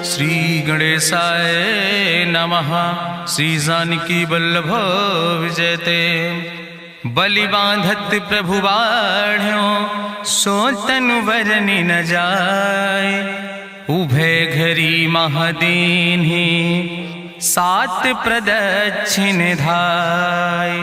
श्री गणेशाय नमः। श्री जानकी वल्लभ विजयते। बलि बांधत प्रभु बाढ़ो सो तनु वरनि न जाय। उभय घरी महादीन्हि सात प्रदक्षिण धाय।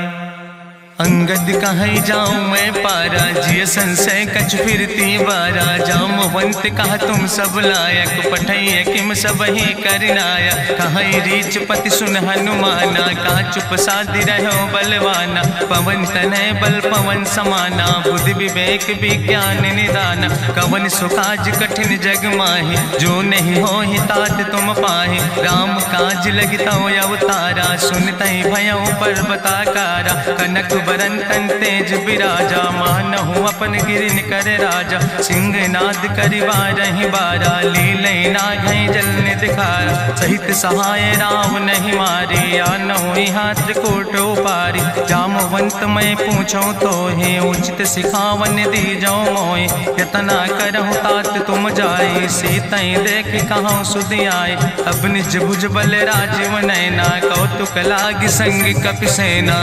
अंगद कहीं जाऊं मैं पारा जिय संशय कछ फिरती बारा। जामवंत कहा तुम सब लायक पठैय किम सब ही करनाया। कहीं रीच पति सुन हनुमाना कहा चुप साधि रहो बलवाना। पवन तनय बल पवन समाना बुद्धि विवेक विज्ञान निदाना। कवन सुकाज कठिन जग माहि जो नहीं हो ही तात तुम पाहि। राम काज लगता अवतारा सुनतहि भयो पर्वताकारा। कनक बरन तन तेज बिराजा मानहु अपन गिरिन कर राजा। सिंह नाद करिवारहि बारा लीलै नाघै जल निधिखारा। सहित सहाय राम नहीं मारे आनहु यहाँ त्रिकूट उपारी। जामवंत मैं पूछो तो हे उचित सिखावन दीजो मोय। यतना करहु तात तुम जाए सीतै देख कहूँ सुधि आए। अब निज भुज बल राजीव नैना कौतुक लाग संग कपिसेना।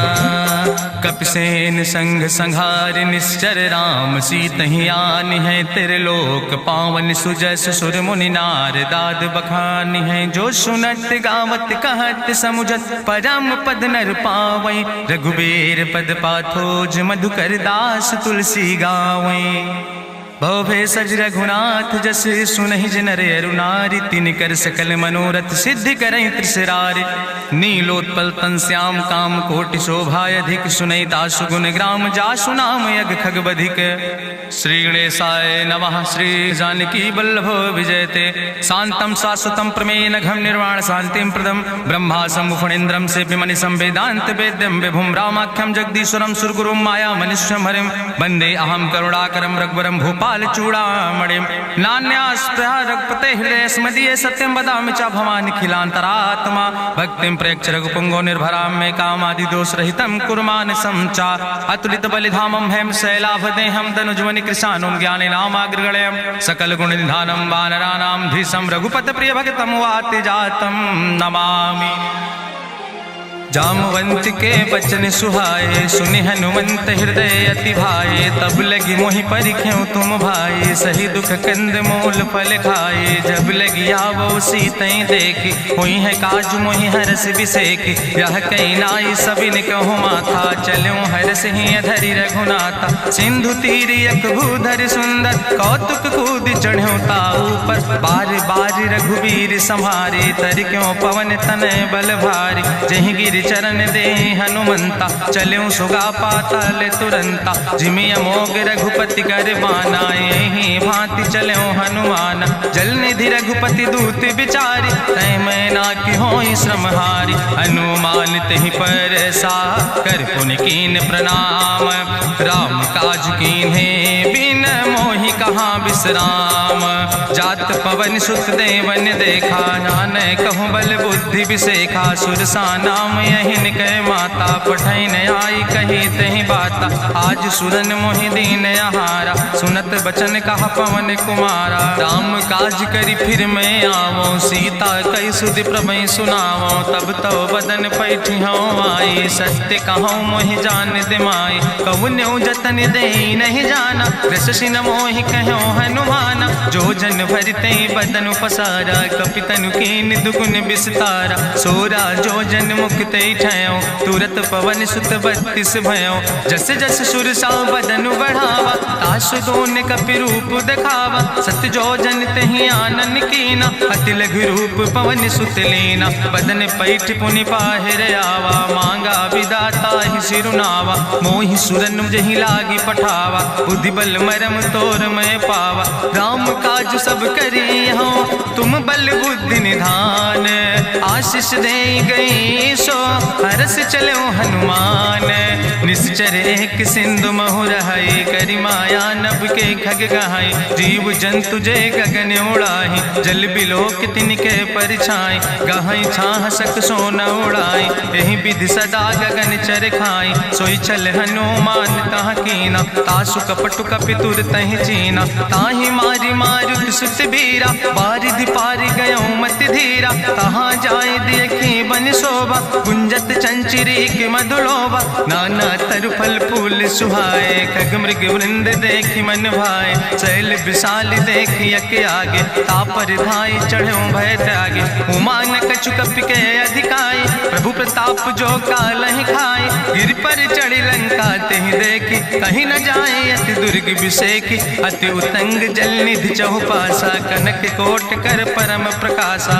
कपिसेन संग संहार निश्चर राम सीतहि आनि है त्रिलोक पावन। सुजस सुर मुनि नार दाद बखानि है। जो सुनत गावत कहत समुझत परम पद नर पावै। रघुबीर पद पाथोज मधुकर दास तुलसी गावै। भव सज रघुनाथ जस सुनहि नर अरु नारी। तिनकर सकल मनोरथ सिद्धि करहि त्रिसरारि। नीलोत्पल तन श्याम काम कोटि शोभाय अधिक। सुनहि दासु गुण ग्राम जासु नाम यज्ञ खग बधिक। श्री गणेशाय नमः। श्री जानकी वल्लभ विजयते। शांतम शाश्वतम प्रमेय नघम निर्वाण शांतिम प्रदम। ब्रह्मा शंभु फणीन्द्रम से विमनि संवेदांत वेद्यम विभुम रामाख्यम जगदीश्वरम सुरगुरुम माया मनुष्यम हरिम। वंदे अहम करुणाकरम रघुवरम भूपाल चूड़ामणिम। नान्यास्पृहा रघुपते हृदय स्मदीये सत्यम वदामि च भवानि खिलांतरात्मा। भक्तिम प्रयच्छ रघुपुंगो निर्भराम मे कामादि दोष रहितम कुर्मान् समचा। अतुलित बलिधामम हेम शैलाभदेहम तनुज्वनि कृशानुम ज्ञानि नामाग्रगण्यम। सकल गुण निधानम वानराणाम धीशम रघुपत प्रिय भक्तम वाति जातम नमामि। जामवंत के बचन सुहाए सुनि हनुमंत हृदय अति भाए। तब लगी मोहि परिख्यों तुम भाई सही दुख कंद मूल फल खाए। जब लगी आवो सीतै देखी हुई है काज मोहि हरस बिसेखी। यह कई नाई सबिन कहु माथा चल्यों हरस ही अधरि रघुनाथा। सिंधु तीर यक भूधर सुंदर कौतुक कूद चढ़्यों ताऊ पर। बार बार रघुबीर संहारे तर क्यों पवन तनय बल भारी। जहि गिर चरण दे हनुमंता चल्यों सुगा पाताल तुरंता। जिमि अमोघ रघुपति कर बाना यही भांति चल्यों हनुमान। जल निधि रघुपति दूत बिचारी तय मैं ना कि होई श्रमहारी। हनुमान तहि पर सा कर पुनि कीन प्रणाम। राम काज कीन्हे बिन मोहि कहाँ विश्राम। जात पवन सुत देवन देखा नान कहूँ बल बुद्धि विसेखा। सुरसा नाम यहिन कह माता पठैन आई कही तहि बाता। आज सुरन मोहि दीन आहारा सुनत बचन कहा पवन कुमारा। राम काज करी फिर मैं आवो सीता कई सुधि प्रभै सुनावो। तब तो बदन पैठियों आई सत्य कहूँ मोहि जान दिमाई। कहुन्यो जतन दे नहीं जाना रससिन मोहि कहो हनुमाना। जो जन भरते बदन पसारा कपितनु कीन दुगुन विस्तारा। सोरा जो जन मुक्ते ठयो तुरत पवन सुत 32 भयो। जस जस सुरसा बदन बढ़ावा तासु दोन कपि रूप दिखावा। सत्य जो जन तहि आनन कीना अति लघु रूप पवन सुत लीना। बदन पैठ पुनि पाहिर आवा मांगा विदाता ही सिरुनावा। मोहि सुरन जहि लागी पठावा बुद्धि बल मरम तोर मैं पावा। राम काज सब करी हो तुम बल बुद्धि निधान। आशीष दे गई सो हरस चलो हनुमान। निश्चर एक सिंधु महु रहाई, करी माया नभ के खग गहाई। जीव जंतु जे गगन उड़ाही, जल बिलोक तिनके परछाई। गहाई छाह सक सोन उड़ाई, यही विधि सदा गगन चर खाई। सोई चल हनुमान तह कीना, तासु कपटु कपितुर तह चीना। ताहि मारी मारुत सुत बीरा, बारिधि पारि गयौ मत धीरा। तहाँ जाय देखी बन शोभा, गुंजत चंचिरी के मधुलोभा। नाना तरु फल फूल सुहाए, खग मृग वृंद देखी मन भाए। शैल विशाल देखी यके आगे, तापर धाई चढ़ो भय त्यागे। उमान कछु कपि के अधिकाई, प्रभु प्रताप जो कालहि खाई। गिर पर चढ़ी लंका तेहि देखी, कहीं न जाए अति दुर्ग विषेखी। अति उतंग जल निधि चहुपासा, कनक कोट कर परम प्रकाशा।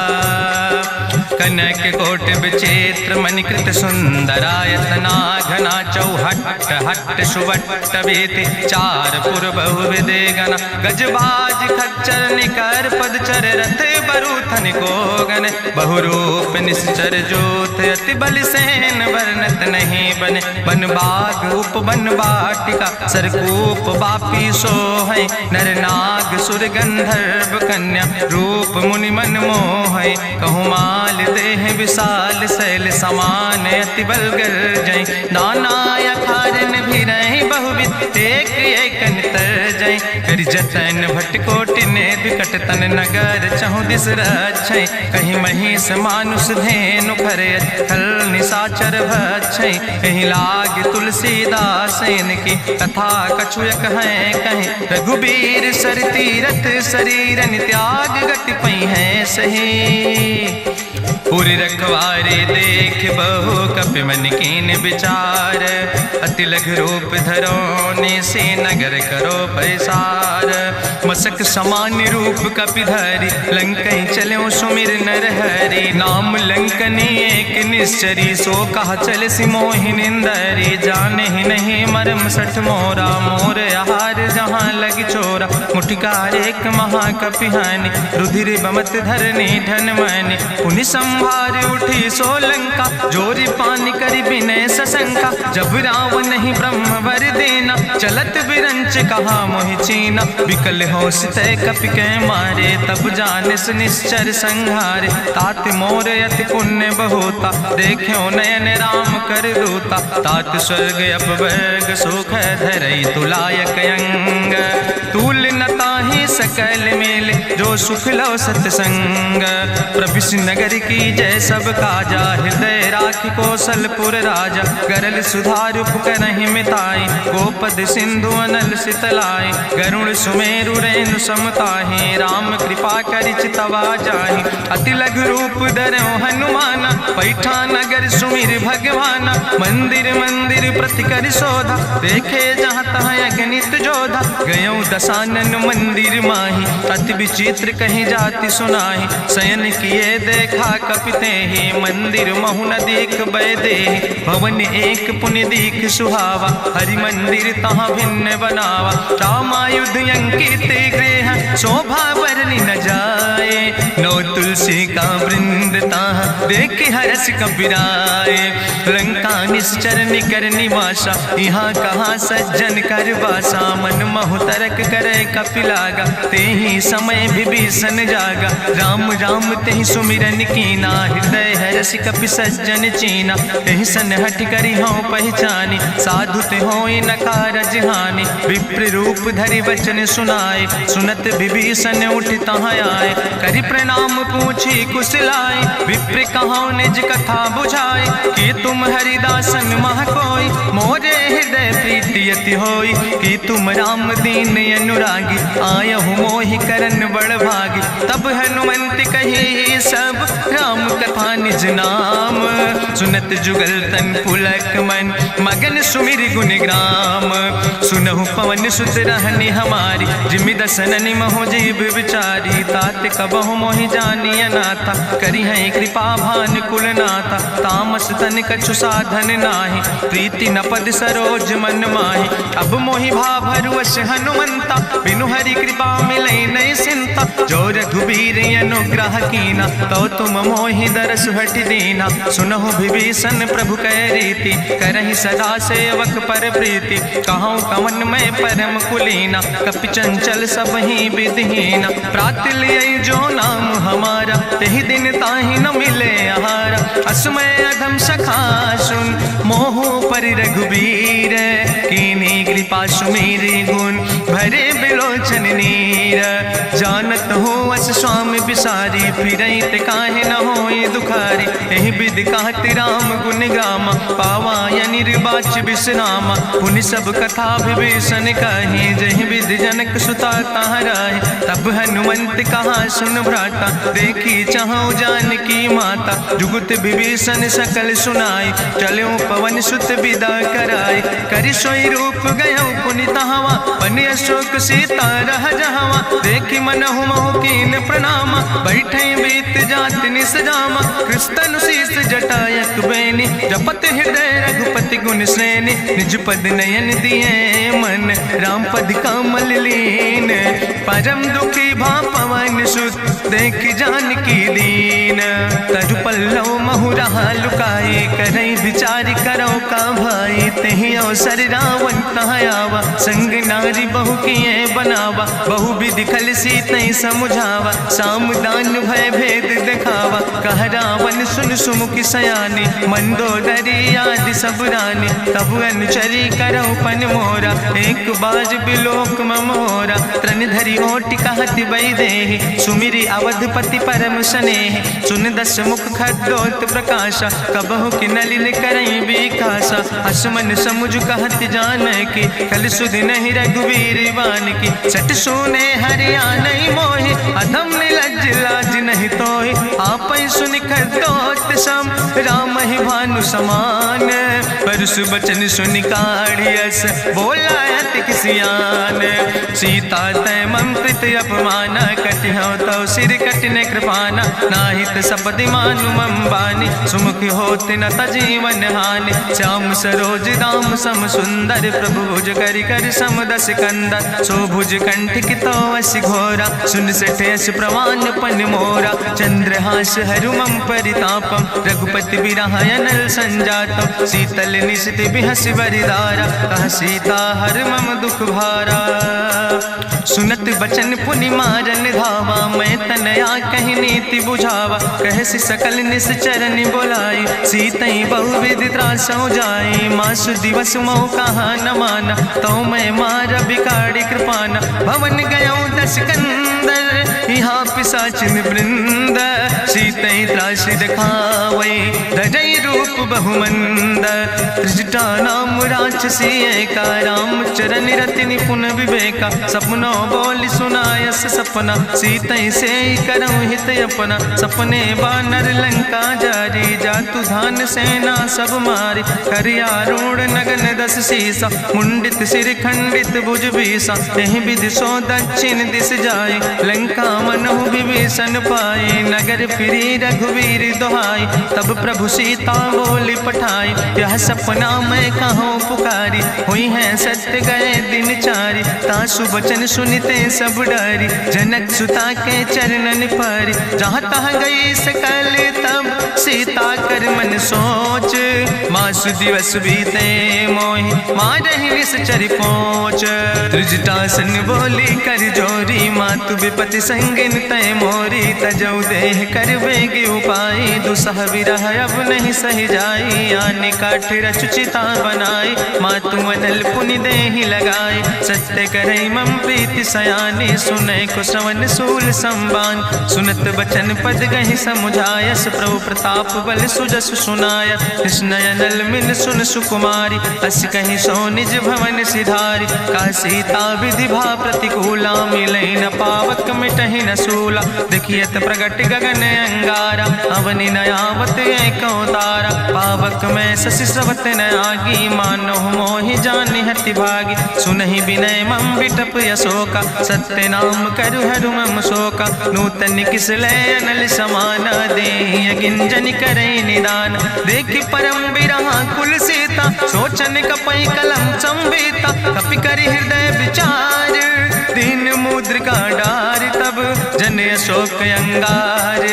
कनक कोट विचित्र मणिकृत सुंदरायतना, घना चौहट्ट हट्ट सुवट्ट वेति। चार पुर बहु विदे गना, गजबाज खच्चर निकर पदचर। रथ बरूथन को गन, बहुरूप निश्चर जोत। अति बल सेन वर्णत नहीं बने, बन बाग उप बन बाटिका। सरकूप बापी सोहै, नर नाग सुर गंधर्व कन्या। रूप मुनि मन मोहै, कहूँ माल देह विशाल। शैल समान अति बल गर्जै, नाना अखारन भी रही बहुविध। एक एकन तर जै, करि जतन भटकोटि ने विकट तन नगर। चहु दिस रक्षै, कहीं महिष मानुष धेनु खरे। खल निशाचर भक्षै, कहीं लाग तुलसीदास इनकी। कथा कछुयक है कहीं, रघुबीर सर तीरथ शरीरन त्याग। गति पई है सही, पुर रखवारे देख बहु कपि मन कीन विचार। अति लघु रूप धरोने से नगर करो पैसार। मसक समान रूप कपि धरि, लंकई चलो सुमिर नर हरि। नाम लंकनी एक निश्चरी, सो कहा चल सिमोहि निंदरी। जाने ही नहीं मरम सठ मोरा, मोर आहार जहाँ लग चोरा। मुठिकार एक महाकपि हानि, रुधिर बमत धरनी धन मनि। पुनि संभार उठी सोलंका, जोरी पानी करी विनय सशंका। जब रावण नहीं ब्रह्म वर देना, चलत बिरंच कहा मोहि चीना। विकल होश तय कपि के मारे, तब जानिस निश्चर संहारे। तात मोर अति पुण्य बहुता, देख्यो नयन राम कर दूता। तात स्वर्ग अपवर्ग सुख धरई, तुलायक अंग। तूल न ताहि सकल मेल, जो सुख लो सत्संग। प्रभिस नगर की जय सब काजा, हृदय राखि कौशलपुर राजा। गरल सुधार उपकरहि मिताई, गोपद सिंधु अनल सितलाई। गरुण सुमेरु रेणु समताहि, राम कृपा करि चितवा जाहि। अति लघु रूप धरौ हनुमाना, पैठा नगर सुमिर भगवाना। मंदिर मंदिर प्रति करि शोधा, देखे जहाँ तहाँ अगणित जोधा। गयौ दशानन मंदिर माही, अति विचित्र कहीं जाति सुनाही। शयन किए देखा कपि तेहि, मंदिर महु न देख बैदेहि। भवन एक पुनि दीख सुहावा, हरि मंदिर तहाँ भिन्न बनावा। रामायुध अंकित गृह, शोभा बरनी न जाए। नौ तुलसी का वृंद ताहाँ, देख हरस कपिराए। लंका निश्चर निकर निवासा, यहाँ कहाँ सज्जन कर वासा। मन महु तरक करे कपिलागा, तेहि समय विभीषण जागा। राम राम तेहि सुमिरन कीना, हृदय हरस कपि सज्जन चीना। एहि सन हठ करि हूँ पहचानी, साधु ते होई न कारज हानि। विप्र रूप धरि वचन सुनाए, सुनत विभीषण उठ तहाँ आए। करि प्रणाम पूछी कुशलाए, विप्र कहाँ निज कथा बुझाए। कि तुम हरिदासन मह कोई, मोरे हृदय प्रीति अति होई। कि तुम राम दीन अनुरागी, आयहु मोहि करन बड़ भागी। तब हनुमंत कही सब, राम कथा निज नाम। सुनत जुगल तन पुलक मन, मगन सुमिर गुण ग्राम। सुनहु पवन सुत रहनी हमारी, जिमि दसननि महो जीव विचारी। तात कबहु मोहि जानी अनाथा, करी है कृपा भान कुलनाथा। तामस तन कछु साधन नाही, प्रीति न पद सरोज मन माही। अब मोहि भाभरुवश हनुमंता, बिनु हरि कृपा मिलै नहीं सिंता। जो रघुबीर अनुग्रह कीना, तो तुम मोहि दरस सुहट दीना। सुनहु विभीषण प्रभु कै रीति, करहि सदा सेवक पर प्रीति। कहूँ कवन में परम कुलीना, कपि चंचल सब ही विधिहीना। प्रात लिय जो नाम हमारा, तेहि दिन ताहि न मिले आहारा। असमय अधम सखा सुन, मोह पर रघुबीर। कीन्ही कृपा सुमेरी गुण, भरे बिलोचन नीर। जानत हो अस स्वामी बिसारी, फिरहि ते काहे न होई दुखारी। एहि विधि कहत राम गुण गामा, पावा निर्वाच विश्रामा। पुनि सब कथा विभीषण कही, जहि विधि जनक सुता कहाँ रहे। तब हनुमंत कहा सुन भ्राता, देखी चाहूँ जानकी माता। जुगुत विभीषण सकल सुनाई, चलो पवन सुत विदा कराई। करि सोई रूप गयो पुनि तहवा, बन अशोक सीता रह जहवा। देखी मनहु मोह कीन प्रणामा, बैठे बीत जात निस जामा। कृष्ण शीस जटायक बेनी, जपत हृदय रघुपति गुण श्रेणी। निज पद नयन दिए मन, राम पद कमल लीन। परम दुखी भा पवन सुत, देख जानकी दीन। तरु पल्लव महु रहा लुकाई, करई विचार करो का भाई। तेहि अवसर रावण तहाँ आवा, संग नारी बहु किए बनावा। बहु विधि खल सीतहि समुझावा, सामदान भय भेद दिखावा। कह रावण सुन सुमुखी सयानी, मंदोदरी आदि सब रानी। तब अनुचरी करो पन मोरा, एक बाज बिलोक ममोरा। त्रन धरि ओट कहत वैदेही, सुमिरी अवधपति परम स्नेह। सुन दस मुख खद्योत प्रकाशा, कबहु कि नलिन करई बिकासा। असमन समुझ कहत जानकी, कल सुध नहीं रघुवीर बान की। सट सुने हरियाणई मोहि, अधम निलज्ज लाज नहीं तोहि। आपै सुनि खद्योत सम, राम ही भानु समान। परसु बचन सुनि काढ़ियस, बोला अति किसियान। सीता तै मम कृत अपमाना, कटिहौ तौ सिर कटिन कृपाना। नाहित सपदि मानु मम बानी, सुमुख होत न तजीवन हानि। श्याम सरोज दाम सम सुंदर, प्रभु भुज करि कर सम दस कंदर। सो भुज कंठ कितो अस घोरा, सुन सठेस प्रवान पन मोरा। चंद्रहास हरु मम परितापम, रघुपति बिरहायनल संजातम। शीतल निशित बिहसि बरिदारा, कह सीता हर मम दुख भारा। सुनत बचन पुनि मारन धावा, मैं तनया कहि नीति बुझावा। कहसि सकल निश्चरन बोलाई, सीतई बहुविधि त्रासौ जाई। मासु दिवस मोह कहा न माना, तो मैं मार बिगाड़ी कृपाना। भवन गयो दस कंदर, यहाँ पिशाचिन वृंद। सीतई त्रास दिखावै, धजई रूप बहुमंद। त्रिजटा नाम राक्षसी एका, राम चरण रति निपुण विवेका। सपनो बोल सुनायस सपना, सीतई से करऊँ हित अपना। सपने बानर लंका जारी, जातु धान सेना सब मारी। करियारूढ़ नगन दस सीसा, मुंडित सिर खंडित भुज बीसा। यही विधि सो दक्षिण दिस जाए, लंका मनहु विभीषण पाए। नगर फिरी रघुवीर दुहाई, तब प्रभु सीता बोली पठाई। यह सपना मैं कहूँ पुकारी, हुई है सत्य गए दिन चारी। तासु वचन सुनते सब डरी, जनक सुता के चरणन पर। जहाँ तहाँ गई सकल तब, सीता कर मन सोच। मासु दिवस बीते मोहि, मारहि निश्चर पहुँच। त्रिजटासन बोली कर जोरी, मातु विपति संगिन तय मोरी। तजौ देह कर बेगी उपाय, दुसह विरह अब नहीं सही जाई। आने काठ रचुचिता बनाई, मातु अनल पुनि देहि लगाई। सत्य करई मम प्रीति सयानी, सुनै को श्रवण सूल संबान। सुनत बचन पद गहि समुझायस, प्रभु प्रताप बल सुजस सुनाय। कृष्णयनल मिल सुन सुकुमारी, अस कहि सो निज भवन सिधारी। का सीता विधि भा प्रतिकूला, मिलै न पावक मिटहि न सूला। देखियत प्रगट गगन अंगारा, अवनि नयावत एको तारा। पावक में शशि स्रवत न आगी, मानो मोहि जानि हति भागी। सुनहि विनय मम बिटप यशोका, सत्य नाम करु हरु मम शोका। नूतन किस लय अनल समाना, देहि अगिंजन करई निदान। देखि परम बिरहा कुल सीता, सोचन कपई कलम संवेता। कपि करि हृदय विचार, दीन मुद्रिका डार। तब जन जन अशोक अंगार।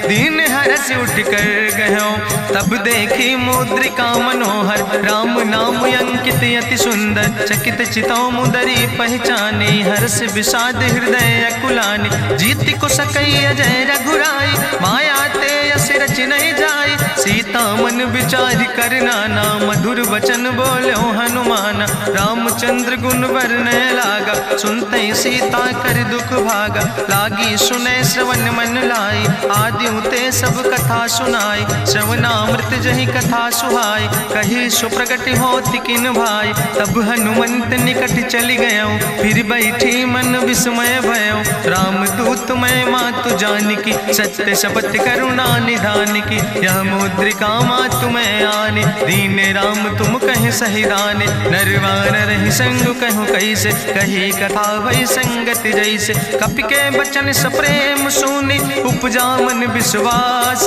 दीन हरस उठ कर गयो तब देखी मुद्रिका मनोहर। राम नाम अंकित अति सुंदर चकित चितौ मुदरी पहचाने। हर्ष विषाद हृदय अकुलानि जीत को सकई अजय रघुराई। माया ते यस रच नहीं जाई सीता मन विचार कर नाना। मधुर वचन बोलो हनुमान रामचंद्र गुण वर्णय लागा। सुनते सीता कर दुख भागा लागी सुने श्रवण मन लाई। आदिउ ते सब कथा सुनाई श्रवणामृत जहि कथा सुहाई। कही सुप्रगट होति किन भाई तब हनुमंत निकट चली गयो। फिर बैठी मन विस्मय भयो राम दूत मैं मातु जानकी। सत्य शपथ करुणा निधान की यह मुद्रिका मातु मैं आने। दीन राम तुम कहे सही दाने नरवान रही संग कहूँ कैसे। कही कथा भई संगति जैसे कपि के बचन सप्रेम सुनी। उपजा मन विश्वास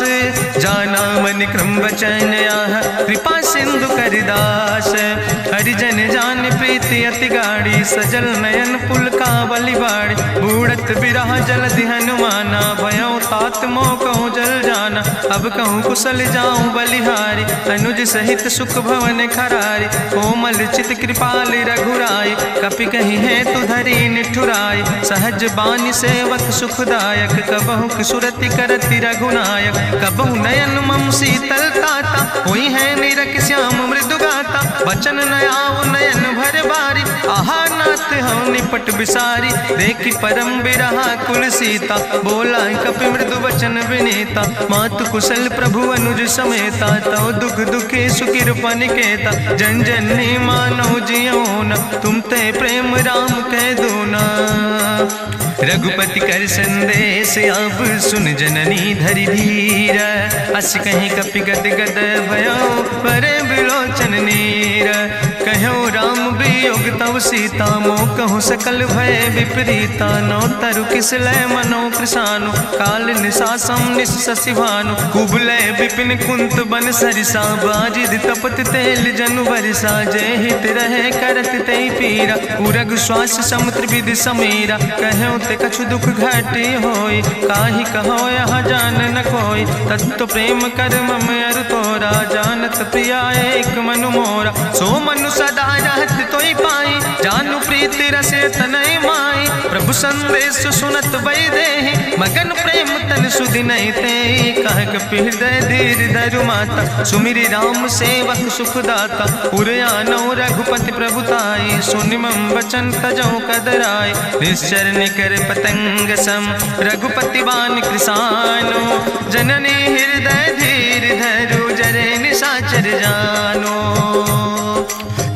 जाना मन क्रम वचन आह। कृपा सिंधु करिदास हरिजन जान प्रीति अति गाड़ी। सजल नयन पुलकावली बाड़ी बूढ़त बिरह जलधि हनुमाना। भयो तात मोह कहूँ जल जाना अब कहूँ कुशल जाऊँ बलिहारी। अनुज सहित सुख भवन खरारी कोमल चित कृपाल रघुराई। कपि कही है तु धरी निठुराई सहज बानी सेवक सुखदायक। कबहु सुरति करति रघुनायक कबहु नयन मम शीतल ताता। हुई है निरख श्याम मृदु गाता वचन नयाव नयन भर बारी। आहा नाथ हम निपट बिसारी देखी परम बिरहा कुल सीता। बोला कपि मृदु वचन विनीता मातु कुशल प्रभु अनुज समेता। तव दुख दुखी सुखिर पनिकेता जन जननी मानो जियो न। तुम ते प्रेम राम कह दो ना। रघुपति कर संदेश अब सुन जननी धरि धीर। अस कहीं कपि गद गद भयो परे बिलोचन नीर। कहो राम वियोग तव सीता मोह कहूँ सकल भय विपरीता। नौ तरु किस लय मनो कृषानु काल निशासम निशि भानु। कुबलय विपिन कुंत बन सरिसा बाजिद तपत तेल जनु बरिसा। जय हित रहे करत ते पीरा उरग श्वास समुद्र विधि समीरा। कहो ते कछु दुख घटी होई काहि कहो यहाँ जान न कोई। तत्व प्रेम कर मम अरु तोरा जानत प्रिया एक मनु मोरा। सो मनु सदा रहत तोई पाई जानु प्रीति रसे तनय माई। प्रभु संदेश सुनत वै देहि मगन प्रेम तन सुधि नहीं ते। कह कपि हृदय धीर धरु माता सुमिरि राम सेवक सुखदाता। उरयानो रघुपति प्रभुताई सुनि मम वचन तजौ कदराय। निश्चर निकर पतंग सम रघुपति बान कृसानो। जननी हृदय धीर धरु जरे निशाचर जानो।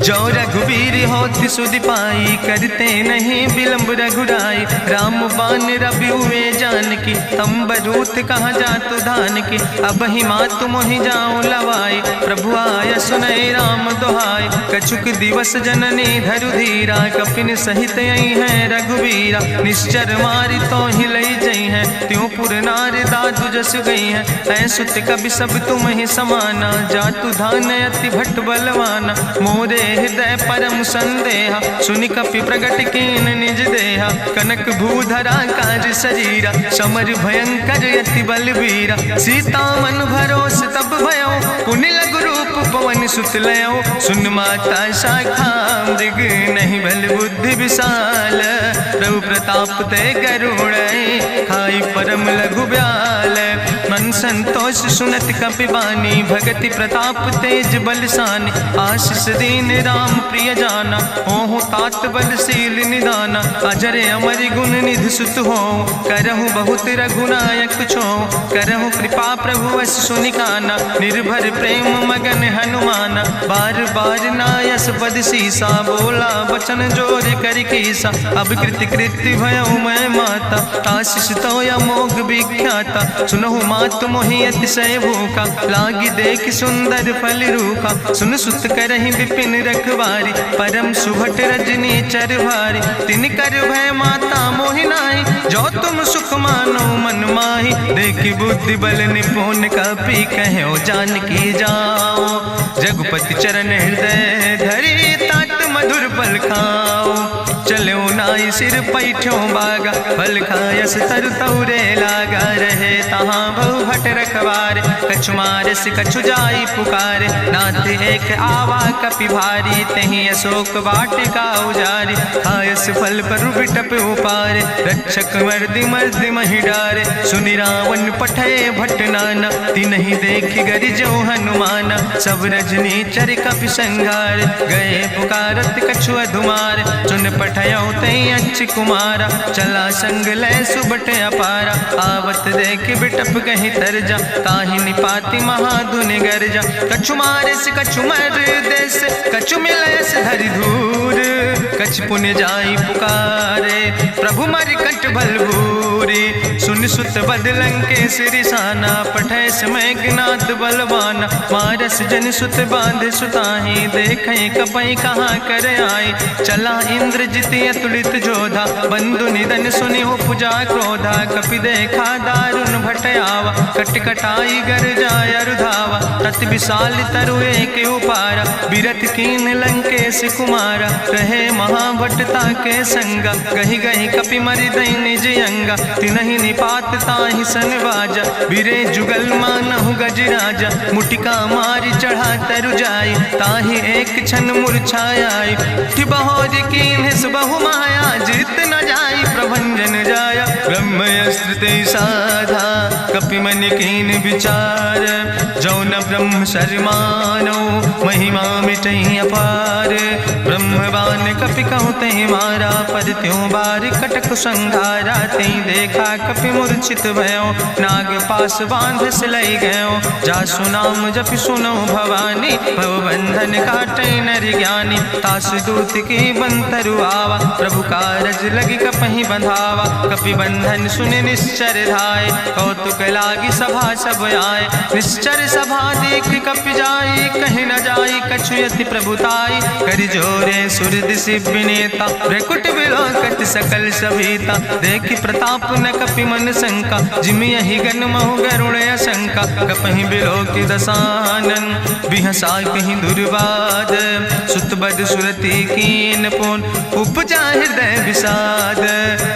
जो रघुवीर होति सुधि पाई करते नहीं विलंब रघुराई। राम बान रवि हुए जानकी तंबरूथ कहाँ जातु धान की। अब ही मातु मोहि जाऊँ लवाई प्रभु आय सुनय राम दुहाई। कछुक दिवस जननी धरु धीरा कपिन सहित आई है रघुवीरा। निश्चर मारी तो ही लई जई है त्यों पुर नार दादु जस गई है। ऐसुत कभी सब तुम ही समाना जातु धान अति भट्ट बलवाना। मोरे हृदय परम संदेहा सुनि कपि प्रगट कीन निज देहा। कनक भूधरा काज शरीरा समर भयंकर यति बलवीरा। सीता मन भरोस तब भयो पुनि लघु रूप पवन सुत लयो। सुन माता शाखा मृग नहीं बल बुद्धि विशाल। प्रभु प्रताप ते गरुड़ खाई परम लघु ब्याल। मन संतोष सुनत कपि बानी भगति प्रताप तेज बलसानी। आशीष दीन राम प्रिय जाना ओहु तात बलशील निदाना। अजर अमर गुण निधि सुत हो करहु बहुत रघुनायक छो। करहु कृपा प्रभु अस सुनिकाना निर्भर प्रेम मगन हनुमाना। बार बार नायस पद सीसा बोला बचन जोर कर कीसा। अब कृति कृति भयो मैं माता आशीष तो अमोघ विख्याता। सुनहु मातु मोहि अतिशय भूखा लागी देख सुंदर फल रूखा। सुन सुत करहि विपिन रखवारी परम सुभट रजनी चर भारी। तिन कर भय माता मोहि नाहि जो तुम सुख मानो मन माहि। देखि बुद्धि बल निपुण कपि कहो जानकी जाओ। रघुपति चरण हृदय धरि तात मधुर फल खाओ। चलो नाई सिर पैठो बागा, फल खायस तरु तौरे लागा। रहे तहाँ बहु भट रखवारे, कछु मारस कछु जाई पुकारे। नाथ एक आवा कपि भारी, तहीं अशोक वाटिका उजारी। खायस फल पर बिटप उपारे, रक्षक मर्दि मर्दि महि डारे। सुनि रावण पठय भट नाना, तिन्हि देखि गरिजो हनुमाना। सब रजनी चर कपि संघार, गए पुकारत कछु अधुमार। चुन पठयो तई अच्छ कुमारा, चला संग लय सुबट अपारा। आवत देख बिटप कहीं तरजा, ताहि निपाति महाधुनि गर्जा। कछु मारिस कछु मर देस, कछु मिलयस धरि धूर। कछ पुण्य जाई पुकारे, प्रभु मरि कंठ बल भूरी। सुन सुत बद लंकेश रिसाना, पठय समय ज्ञात बलवाना। मारस जन सुत बांध सुताहि, देखे कपई कहाँ कर आए। चला इंद्रजित अतुलित जोधा, बंधु निधन सुनि उपजा क्रोधा। कपि देखा दारुण भट आवा, कट कटाई गर जाय रुधावा। तत विशाल तरु एक उपारा, बिरथ कीन लंकेश कुमारा। रहे महाभटता के संगा, गहि गहि कपि मरि दई निज अंगा। तिन्हि निपात ताहि सन बाजा, बिरे जुगल मानहु गजराजा। मुटिका मारि चढ़ा तरु जाई, ताहि एक क्षण मूर्छाई। बहोज कीन्ह बहु माया, जीत न जाई प्रभंजन जाया। ब्रह्मयस्त्र ते साधा, कपि मन कीन विचार। जौन ब्रह्म शर्मानो, महिमा मिटई अपार। ब्रह्मवान कपि कहु तहि मारा, पर त्यों बार कटक संघारा। तई देखा कपि मूर्छित भयो, नाग पास बांध सिलई गयो। जासु नाम जपि सुनो भवानी, भव बंधन काटई नर ज्ञानी। तास दूत की बंतरु आवा, प्रभु कारज लगी कपहि बंधावा। कपि बंधन सुनि निश्चर धाय, कौतुक लागी सभा सब आए। निश्चर सभा देख कपि जाई, कहीं न जाई कछु यति प्रभुताई। कर जोरे सुर दिसि विनेता, भ्रकुट विलोकत सकल सभीता। देखि प्रताप न कपि मन शंका, जिमि यहि गन महु गरुण शंका। कपहि बिलोकि दसानन, बिहसा कहीं दुर्वाद। सुत बद सुरति कीन पुन, उपजा हृदय विषाद।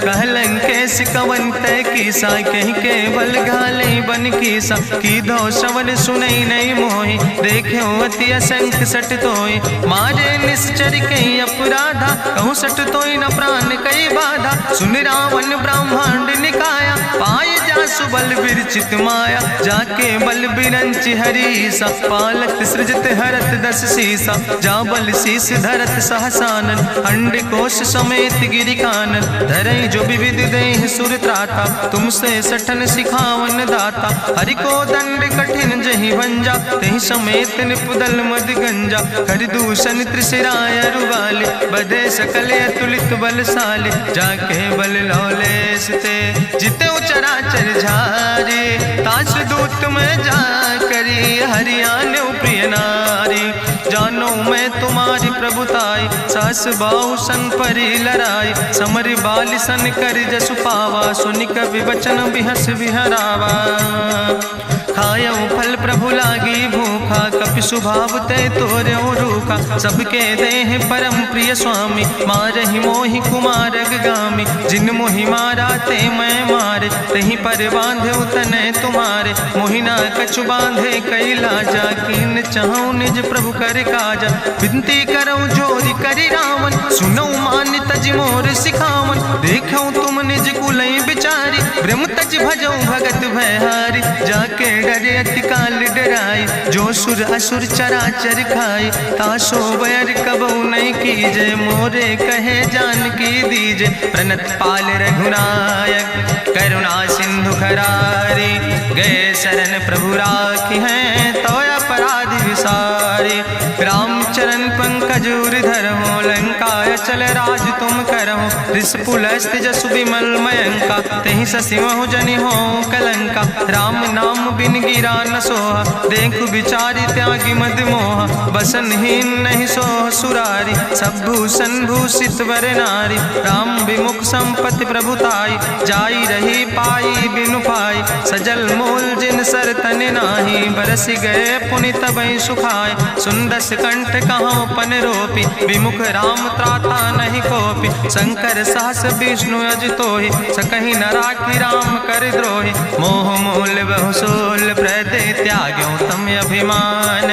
कह लंकेश कवन तय कीसा, कहीं केवल घाले बन कीसा। की दो श्रवण सुनई नहीं मोहि, देख्यो अति असंख सट तोय। मारे निश्चर कई अपराधा, कहूँ सट तोय न प्राण कई बाधा। सुन रावण ब्रह्मांड निकाया, पाय जासु बल विरचित माया। जाके बल बिरंच हरीसा, पालत सृजत हरत दस सीसा। जा बल शीस धरत सहसानन, अंड कोश समेत गिरि कानन। धरई जो विविध देह सुर त्राता, तुमसे सठन सिखावन दाता। हरि को दंड कठिन जहि भंजा, तहि समेत निपुदल मद गंजा। कर दूषण त्रिशिराय रुगाले, बधे सकल अतुलित बलशाले। जाके बल लौलेस ते, जिते चराचर झारे। तास दूत में जा करी, हरियाण प्रिय नारी। जानो मैं तुम्हारी प्रभुताई, सास बाहु सन परी लड़ाई। समर बाल सन कर जसु पावा, सुनि कवि वचन बिहस बिहरावा। खायौ फल प्रभु लागी भूखा, कपि स्वभाव ते तोर्यो रूखा। सबके देह परम प्रिय स्वामी, मारहि मोहि कुमारग गामी। जिन मोहि मारा ते मैं मारे, तहीं पर बांधे तने तुम्हारे। मोहिना कछु बांधे कई लाजा, कीन चाहूं निज प्रभु कर काजा। विनती करऊं जोरि करि रावण, सुनऊ मान तज मोर सिखावन। देखऊं तुम निज कुलई बिचारी, ब्रह्म तज भजऊं भगत भयहारी। जाके डरे अति काल डराई, जो सुर असुर चराचर खाई। तासो बैर कबऊ नहीं कीजे, मोरे कहे जान की दीजे। प्रणत पाल रघुनायक, करुणा सिंधु खरारी। गए शरण प्रभु राखी हैं, तो अपराध विसारी। रामचरण पंकज उर धरहु, लंकाय चल राज तुम करहु। रिसपुलस्त जसु विमल मयंका, तहि ससिमहु जनि हो कलंका। राम नाम बिन गिरा न सोहा, देखु बिचारी त्यागी मद मोहा। बसनहीन नहीं सोह सुरारी, सब भूषण भूषित वर नारी। राम विमुख संपत्ति प्रभुताई, जाई रही पाई बिनु पाई। सजल मोल जिन सर तन नाही, बरस गए पुनि तबहि सुखाए। सुंदस कंठ कहाँ पन रोपी, विमुख राम त्राता नहीं कोपी। शंकर सहस विष्णु अज तोहि, सकहि न राखी राम कर द्रोहि। मोह मूल बहु सोल प्रदे, त्याग्यो तम अभिमान।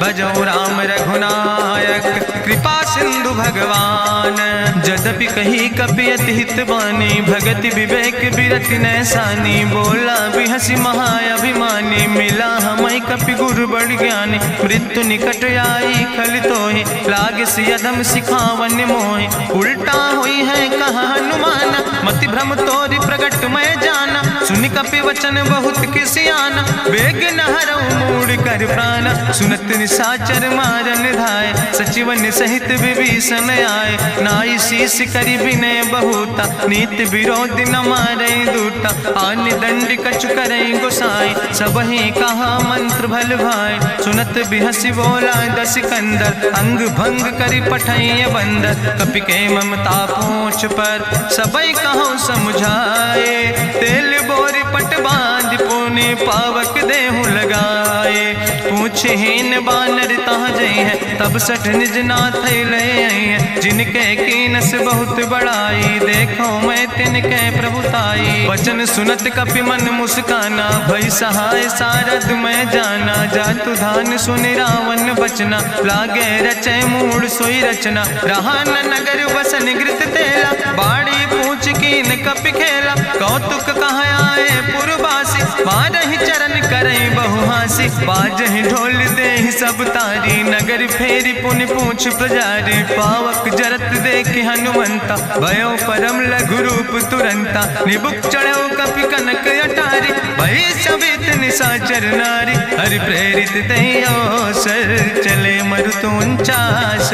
भजो राम रघुनायक, कृपा सिंधु भगवान। यद्यपि कही कपि अति हित बानी, भगति विवेक बिरति नैसानी। बोला बिहसी महाअभिमानी, मिला हमै कपि गुरु बड़ ज्ञानी। मृत्यु निकट आई खल तोहि, लागे सियदम सिखावन मोहि। उल्टा हुई है कहा हनुमाना, मति भ्रम तोरि प्रगट मैं जाना। सुनि कपि वचन बहुत किसियाना, बेग न हरऊ मूढ़ कर प्राण। सुनत निशाचर मारन धाय, सचिवन सहित विभीषण आए। नाई शीस करि विनय बहुता, नीति विरोध न मारै दूता। आन दंड कछु करै गोसाई, सबहि कहा मंत्र भल भाई। सुनत बिहसी बोला दस कंदर, अंग भंग करि पठैय बंदर। कपि के ममता पूछ पर, सबई कहो समुझाए। तेल बोरी पट बांध पुनि, पावक देहु लगाए। पूछहीन बानर तहाँ जई है, तब सठ निज नाथ ले आई है। जिनके कीनस बहुत बड़ाई, देखो मैं तिनके प्रभुताई। वचन सुनत कपि मन मुस्काना, भई सहाय सारद मैं जाना। जातु धान सुनि रावण बचना, लागे रचै मूढ़ सोई रचना। रहा न नगर बसन घृत तेला, बाड़ी पूछ कीन कपि खेला। कौतुक कहाँ आए पुरवासी, मारहि चरण करई बहु हासी। बाजहि ढोल देहि सब तारी, नगर फेरी पुनि पूछ प्रजारी। पावक जरत देख हनुमंता, भयो परम लघु रूप तुरंता। निबुक चढ़ो कपि कनक अटारी, भई सवित निशाचर नारी। हरि प्रेरित तहि अवसर, चले मरुत 49।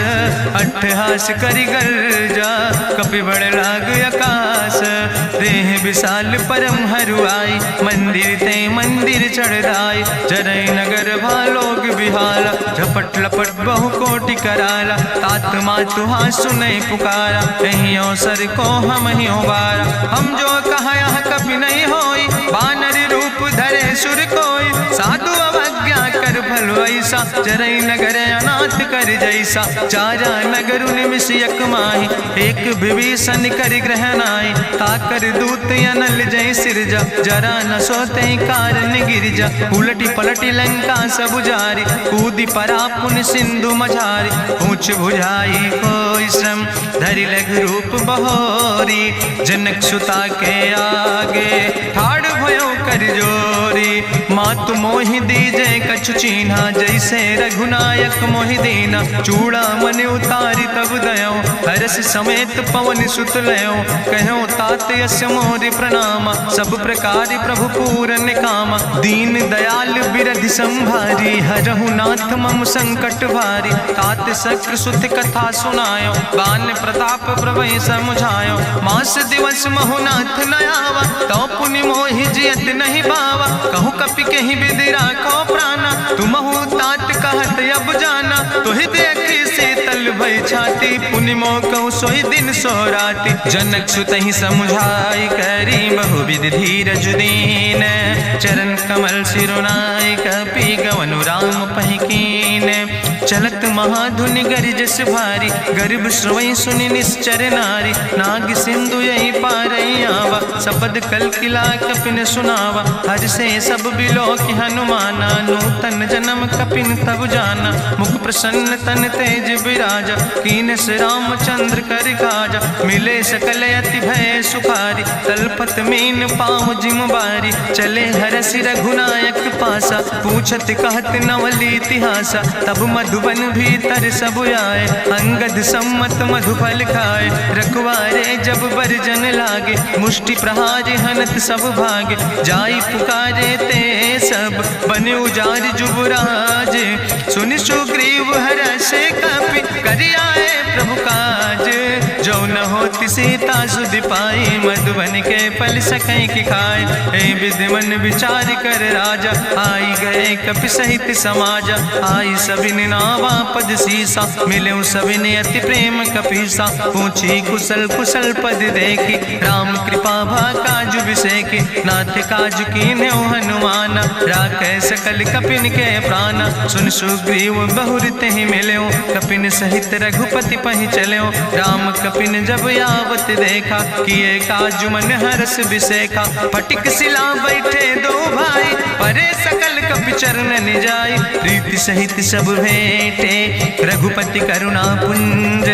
अट्ठहास करि गर्जा, कपि बड़ लाग आकाश। देह विशाल परम हरुआई, मंदिर ते मंदिर चढ़ाई। जरई नगर भालोग बिहाला, झपट लपट बहु कोटि कराला। तात मातु हाँ सुनै पुकारा, यही अवसर को हम ही उबारा। हम जो कहा यहाँ कभी नहीं होई, बानर रूप धरे सुर कोई। साधु अवज्ञा कर फल ऐसा, जरई नगर अनाथ कर जैसा। चारा नगर निमिष यक माही, एक विभीषण कर ग्रहण आई। ताकर दूत अनल जय सिरजा, जरा न सोते कारण गिरजा। उलटी पलटी लंका सब जारी, कूदी परा पुन सिंधु मझारी। पूछ बुझाई कोई श्रम, धरि लघु रूप बहोरी। जनक सुता के आगे, ठाड़ भयो कर जोरी। मातु मोहि दीजे कछु चीन्हा, जैसे रघुनायक मोहि दीना। चूड़ा मन उतारी तब दयो, हरस समेत पवन सुत लयो। कहो तात यस्य मोरि प्रणामा, सब प्रकार प्रभु पूरन कामा। दीन दयाल बिरधि संभारी, हरहु नाथ मम संकट भारी। तात शक्र सुत कथा सुनायो, बान प्रताप प्रभय समुझायो। मास दिवस महुनाथ न आवा, तो पुनि मोहि जियत नहीं बावा। कहु कपि कहीं विधि राखो प्राणा, तुमहु तात कहत अब जाना। तुहि देखी शीतल भई छाती, पुनि मोह कहु सोई दिन सो राति। जनक सुतहि समुझाई, करी बहुविधि धीरज दीन। चरण कमल सिरुनाई, कपि गवनु राम पहि कीन। चलत महाधुनि गरिजस भारी, गर्भ श्रवई सुनि निश्चर नारी। नाग सिंधु यही पारई आवा, सपद कल किला कपिन सुनावा। हर से सब बिलो कि हनुमाना, नूतन जन्म कपिन तब जाना। मुख प्रसन्न तन तेज विराजा, कीनस रामचंद्र कर काजा। मिले सकल अति भय सुखारी, तलपत मीन पाँव जिम बारी। चले हरस रघुनायक पासा, पूछत कहत नवल इतिहासा। तब मधुबन भीतर सब आए, अंगद सम्मत मधुफल खाए। रखवारे जब बरजन लागे, मुष्टि प्रहार हनत सब भागे। जाई पुकारे ते सब, बने उजार जुबराज। सुनि सुग्रीव अब हरस कपि करियाए प्रभु काज। जो न होती सीता सुध पाई मधुबन के फल सकै की खाए। हे विधि मन विचार कर राजा आई गए कपि सहित समाज। आई सबिन नावा पद सीसा मिले सबिन अति प्रेम कपीसा। पूछी कुशल कुशल पद देखी राम कृपा भा काजु विषेकी। नाथ काजु कीन्यो हनुमान राखे सकल कपिन के प्राण। सुन सुग्रीव बहुर तेहि मिल्यो कपिन सहित रघुपति पहि चल्यो। राम कपिन जब आवत देखा किए काजु मन हरस विसेखा। फटिक सिला बैठे दो भाई परे सकल कपि चरण जाय। प्रीति सहित सब भेंटे रघुपति करुणा पुंज।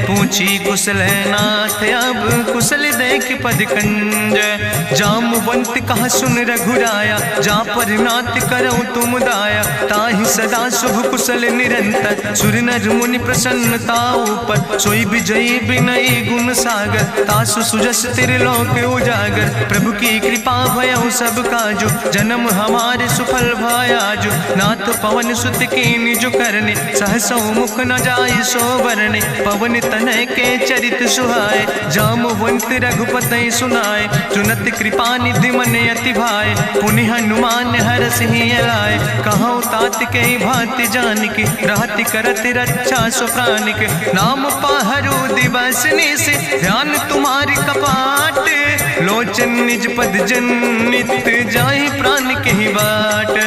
पूछी कुशल नाथ अब कुशल देख पद कंज। जामवंत कहा सुन रघुराया जा पर नाथ करो तुम दाया। ताहि सदा शुभ कुशल निरंतर सुर नर मुनि प्रसन्नता ऊपर। सोई विजयी विनयी गुण सागर तासु सुजस त्रिलोक उजागर। प्रभु की कृपा भयउ सब काजु जन्म हमारे सुफल भयाजु। नाथ पवन सुत की निज करने सहसो मुख न जाय सो वरने। पवन तनय के चरित सुहाए जामवंत रघुपति सुनाए। चुनत कृपा निधि मन अति भाए पुनि हनुमान हरस ही लाए। कहूँ तात के भांति जानकी रहति करत रक्षा सो प्राणिक। नाम पाहरु दिवस निशि ध्यान तुम्हारी कपाट। लोचन निज पद जनित जाहि प्राण के ही बाट।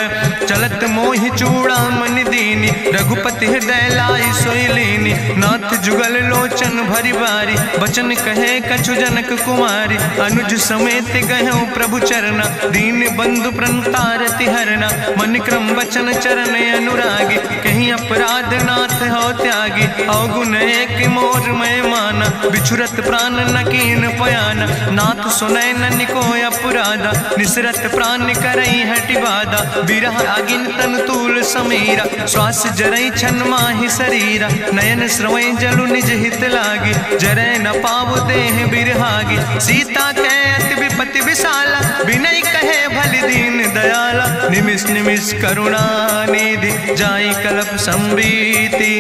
चलत मोहि चूड़ामन दीनी रघुपति हृदय लाई सोई लीनी। नाथ जुगल लोचन भरि बारी बचन कहे कछु जनक कुमारी। अनुज समेत गहु प्रभु चरना दीन बंधु प्रणतारति हरना। मन क्रम वचन चरण अनुरागी कहीं अपराध नाथ हो त्यागी। अवगुण एक मोर मैं माना बिछुरत प्राण न कीन पयाना। नाथ सुनय नन को अपराधा निसरत प्राण करई हटि बाधा। बिरह अगिन तन तूल समीरा श्वास जरई छन माहि शरीरा। नयन श्रवै जलु निज हित लागी जरय न पाव देह बिरहागी। सीता के अति विपति विशाला विनय कहे भलि दीन दयाला। निमिष निमिष करुणा निधि जाई कलप संबीति।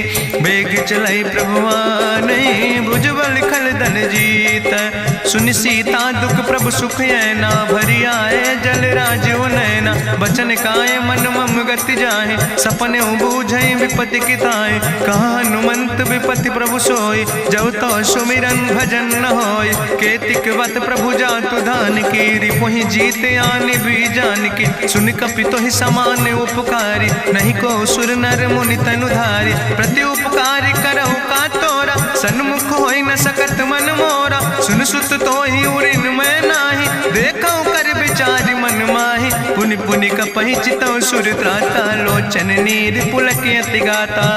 बेग चलई प्रभुआन भुजबल खल धन जीत। सुन सीता दुख प्रभु सुख ऐना भरी आए जल राजो नैना। बचन काए मन मम गति जाहे सपने बूझे विपति किताए। कहा हनुमंत विपति प्रभु सोई जब तो सुमिरन भजन न होय। केतिक वत प्रभु जातु धान की रिपुहि जीत आने भी जान की। सुन कपि तो ही समान उपकारी नहीं को सुर नर मुनि तनुधारी। प्रति उपकारी करहु का तोरा सन्मुख होई न सकत मन मोरा। सुन सुत तो ही उरिन मैं नाही देखो कर विचार मन माही। पुनि पुनि कपहि चितौ सुर त्राता लोचन नीर पुलक अति गाता।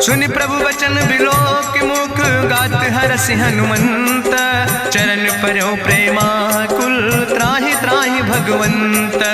सुनि प्रभु वचन बिलोक मुख गात हरसि हनुमंत। चरण पर्यो प्रेमाकुल त्राहि त्राहि भगवंत।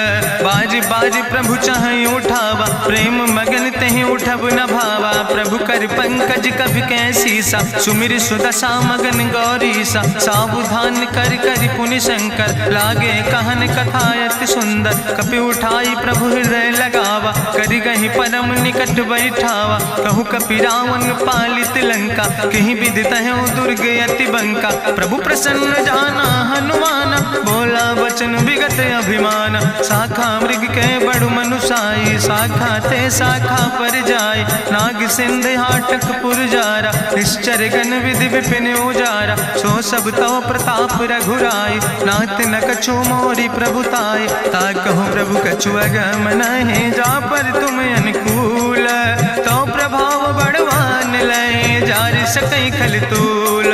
बाज बाज प्रभु चाहि उठावा प्रेम मगन तेहि उठब न भावा। प्रभु कर पंकज कभि कैसीसा सुमिर सुदशा मगन गौरीसा। सावधान कर कर पुनि शंकर लागे कहन कथा अति सुंदर। कपि उठाई प्रभु हृदय लगावा करि गहि परम निकट बैठावा। कहु कपि रावण पालित लंका कहीं विदित है दुर्ग अति बंका। प्रभु प्रसन्न जाना हनुमाना बोला वचन विगत अभिमान। शाखा मृग के बड़ु मनुषाई शाखा ते शाखा पर जाय। नाग सिंध हाटक पुर जारा निश्चर गण विधि विपिन उजारा। सो सब तव प्रताप रघुराई नाथ न कछु मोरी प्रभुताई। ता कहूँ प्रभु कछु अगम नहीं जा पर तुम अनुकूल। तो प्रभाव बड़वान लय जार सकई खल तूल।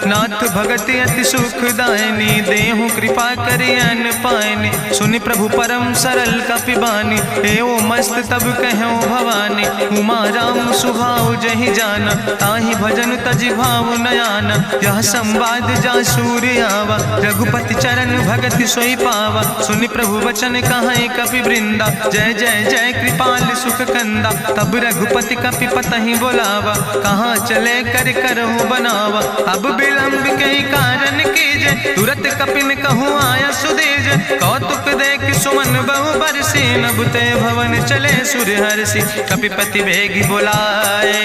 नाथ भगति अति सुखदायनी देहु कृपा करि अन पायनी। सुनि प्रभु परम सरल कपि बानी एवं मस्त तब कहूँ भवानी। उमा राम सुभाव जहि जाना ताहि भजन तजि भाव नयाना। यह संवाद जा सूर्य आवा रघुपति चरण भगति सोई पावा। सुनि प्रभु वचन कहाई कपि वृंदा जय जय जय कृपाल सुख कंदा। तब रघुपति कपि पतहि बोलावा कहाँ चले ले कर करहु बनावा। अब विलंब के कारण कीजे तुरत कपिन कहूँ आया सुदेज। कौतुक देख सुमन बहु बरसी नभते भवन चले सूर्य हर्षि। कपिपति वेगी बुलाए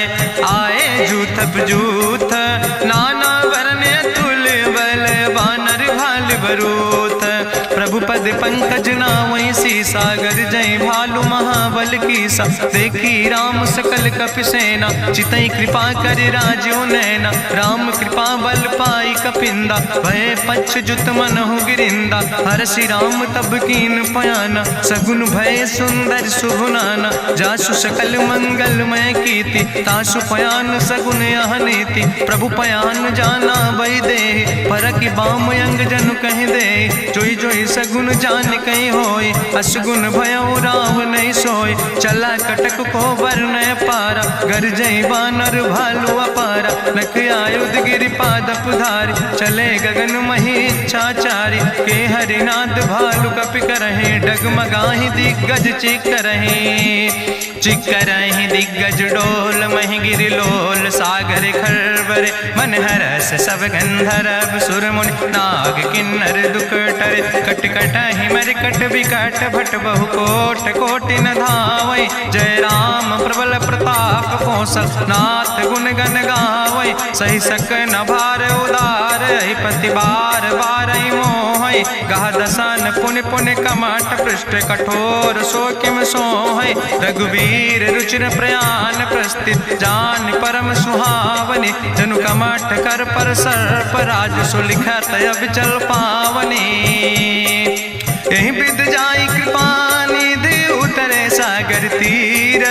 आए जूथ जूथ नाना वर्ण तुल्य बल बानर भाल बरूथ। प्रभु पद पंकज नावै सीसा सागर जय भालु महाबल की सा। देखी राम सकल कपि सेना चितई कृपा कर राजो नैना। राम कृपा बल पाई कपिंदा भय पक्ष जुत मनहु गिरिंदा। हरसि राम तब कीन पयाना सगुन भय सुंदर शुभनाना। जासु सकल मंगलमय कीति तासु पयान सगुन यह नीति। प्रभु पयान जाना भई दे परकि बाम अंग जनु कह दे। जोई जोई सगुन जान कहीं होय असगुन भयो राव नहीं सोय। चला कटक को वर्ण पारा गरजई बानर भालू अपारा। नख आयुध गिरि पादप धारी चले गगन मही इच्छाचारी। के हरिनाद भालु कपि करहि डगमगाहि दिग्गज चिकरहि दिग्गज डोल महि गिरि लोल। सागर खरबर मन हरस सब गंधर्व सुर मुनि नाग किन्नर दुख टरे। कट कटहि मरकट विकट भट बहु कोट कोटि न धावै। जय राम प्रबल प्रताप कौशल नाथ गुण गण गावै। सही सक न भार उदार पति बार बार मोहै। गह दसन पुनि पुनि कमठ पृष्ठ कठोर सो किम सोहै। रघुवीर रुचिर प्रयाण प्रस्थित जान परम सुहावनी। जनु कमठ कर पर सर्प राज सुलिखत अब चल पावनी। यही विद जाई कृपा निधि उतरे सागर तीर।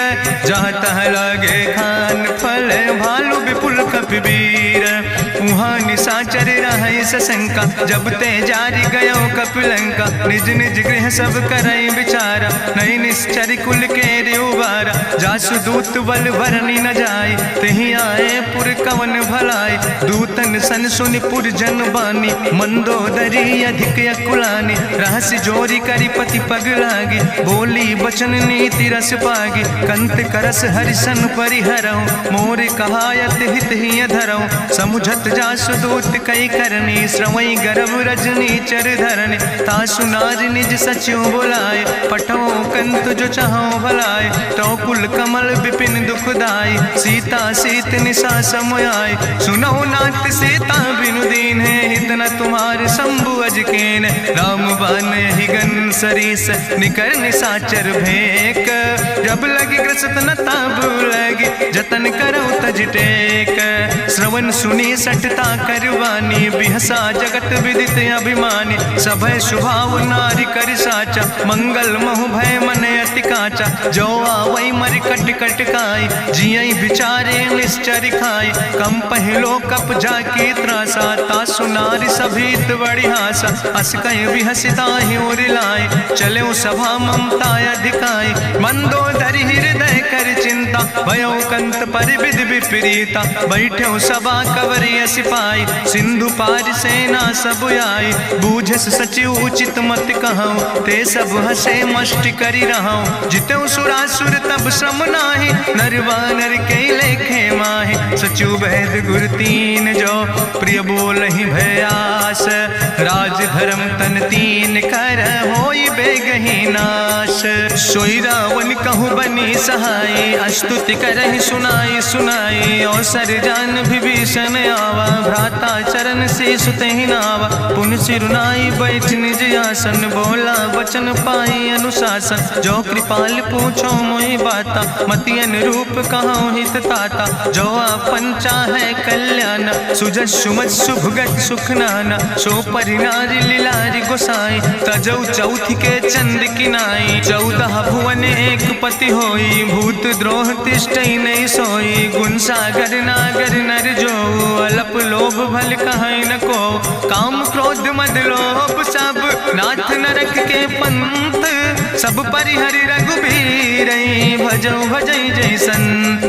जहाँ तह लगे खान फल भालू विपुल कपिवीर। उहाँ निशाचर रहे सशंका जब ते जारी गयो कपिलंका। निज निज गृह सब करई विचारा नहीं निश्चर कुल के रे उबारा। जासु दूत बल भरनी न जाय तेहि आए पुर कवन भलाई। दूतन सन सुनि पुर जन बानी मंदोदरी अधिक अकुलानी। रहस्य जोरी करी पति पग लागी बोली बचन नीति रस पागी। कंत करस हरिसन परिहरऊँ मोर कहायत हित ही धरऊँ। समुझत जासु दूत कई करनी श्रवई गर्भ रजनी चर धरनी। तासु नार निज सचिव बुलाए पठो कंत जो चाहो भलाए। तो कुल कमल विपिन दुखदाई सीता सीत निशा समयाय। सुनो नाथ सीता बिनु दीन है हित न तुम्हार शंभु अजकेन। राम बान ही गन सरीस निकर निशाचर भेक। जब लगी ग्रसत न ताब लगी जतन करो तज टेक। श्रवण सुनी सटता करवानी बिहसा जगत विदित अभिमानी। सभय स्वभाव नारी कर साचा मंगल महु भय मन अति काचा। जो आवई मर कट कट खाई जियई बिचारे निश्चर खाई। कम पहलो कप जाकी त्रासा तासु नारी सभीत बड़ी हासा। अस कहीं बिहसिता ही उरिलाए चले सभा ममता अधिकाई। मंदोदरी हृदय कर चिंता भयो कंत पर विधि विपरीता। बैठो सभा कवरिय सिपाही सिंधु पार सेना सब आई। बूझस सचिव उचित मत कहूँ ते सब हसे मष्टि करी रहूँ। जितऊ सुरासुर तब श्रम नाही नर वानर के लेखे माहे। सचिव वैद गुर तीन जो प्रिय बोल ही भयास। राज धर्म तन तीन कर होई बेगही नाश। सोई रावण कहूँ बनी सहाय अस्तुति करहि सुनाई सुनाई। अवसर जान विभीषण आवा भ्राता चरण से सुतहि नावा। पुन सिरुनाई बैठ निज आसन बोला वचन पाई अनुशासन। जो कृपाल पूछो मोहि बाता मति अनुरूप कहूँ हित ताता। जो आपन चाहे कल्याण सुजस सुमत सुभगत सुख नाना। सो परिनारी लीलारी गोसाई तजौ चौथ के चंद किनाई। 14 भुवन एक पति होई भूत द्रोह तिष्ठई नहीं सोई। गुण सागर नागर नर जो अलप लोभ भल कहीं न को। काम क्रोध मद लोभ सब नाथ नरक के पंथ। सब परिहरि रघुबीर भजौ भजई जय संत।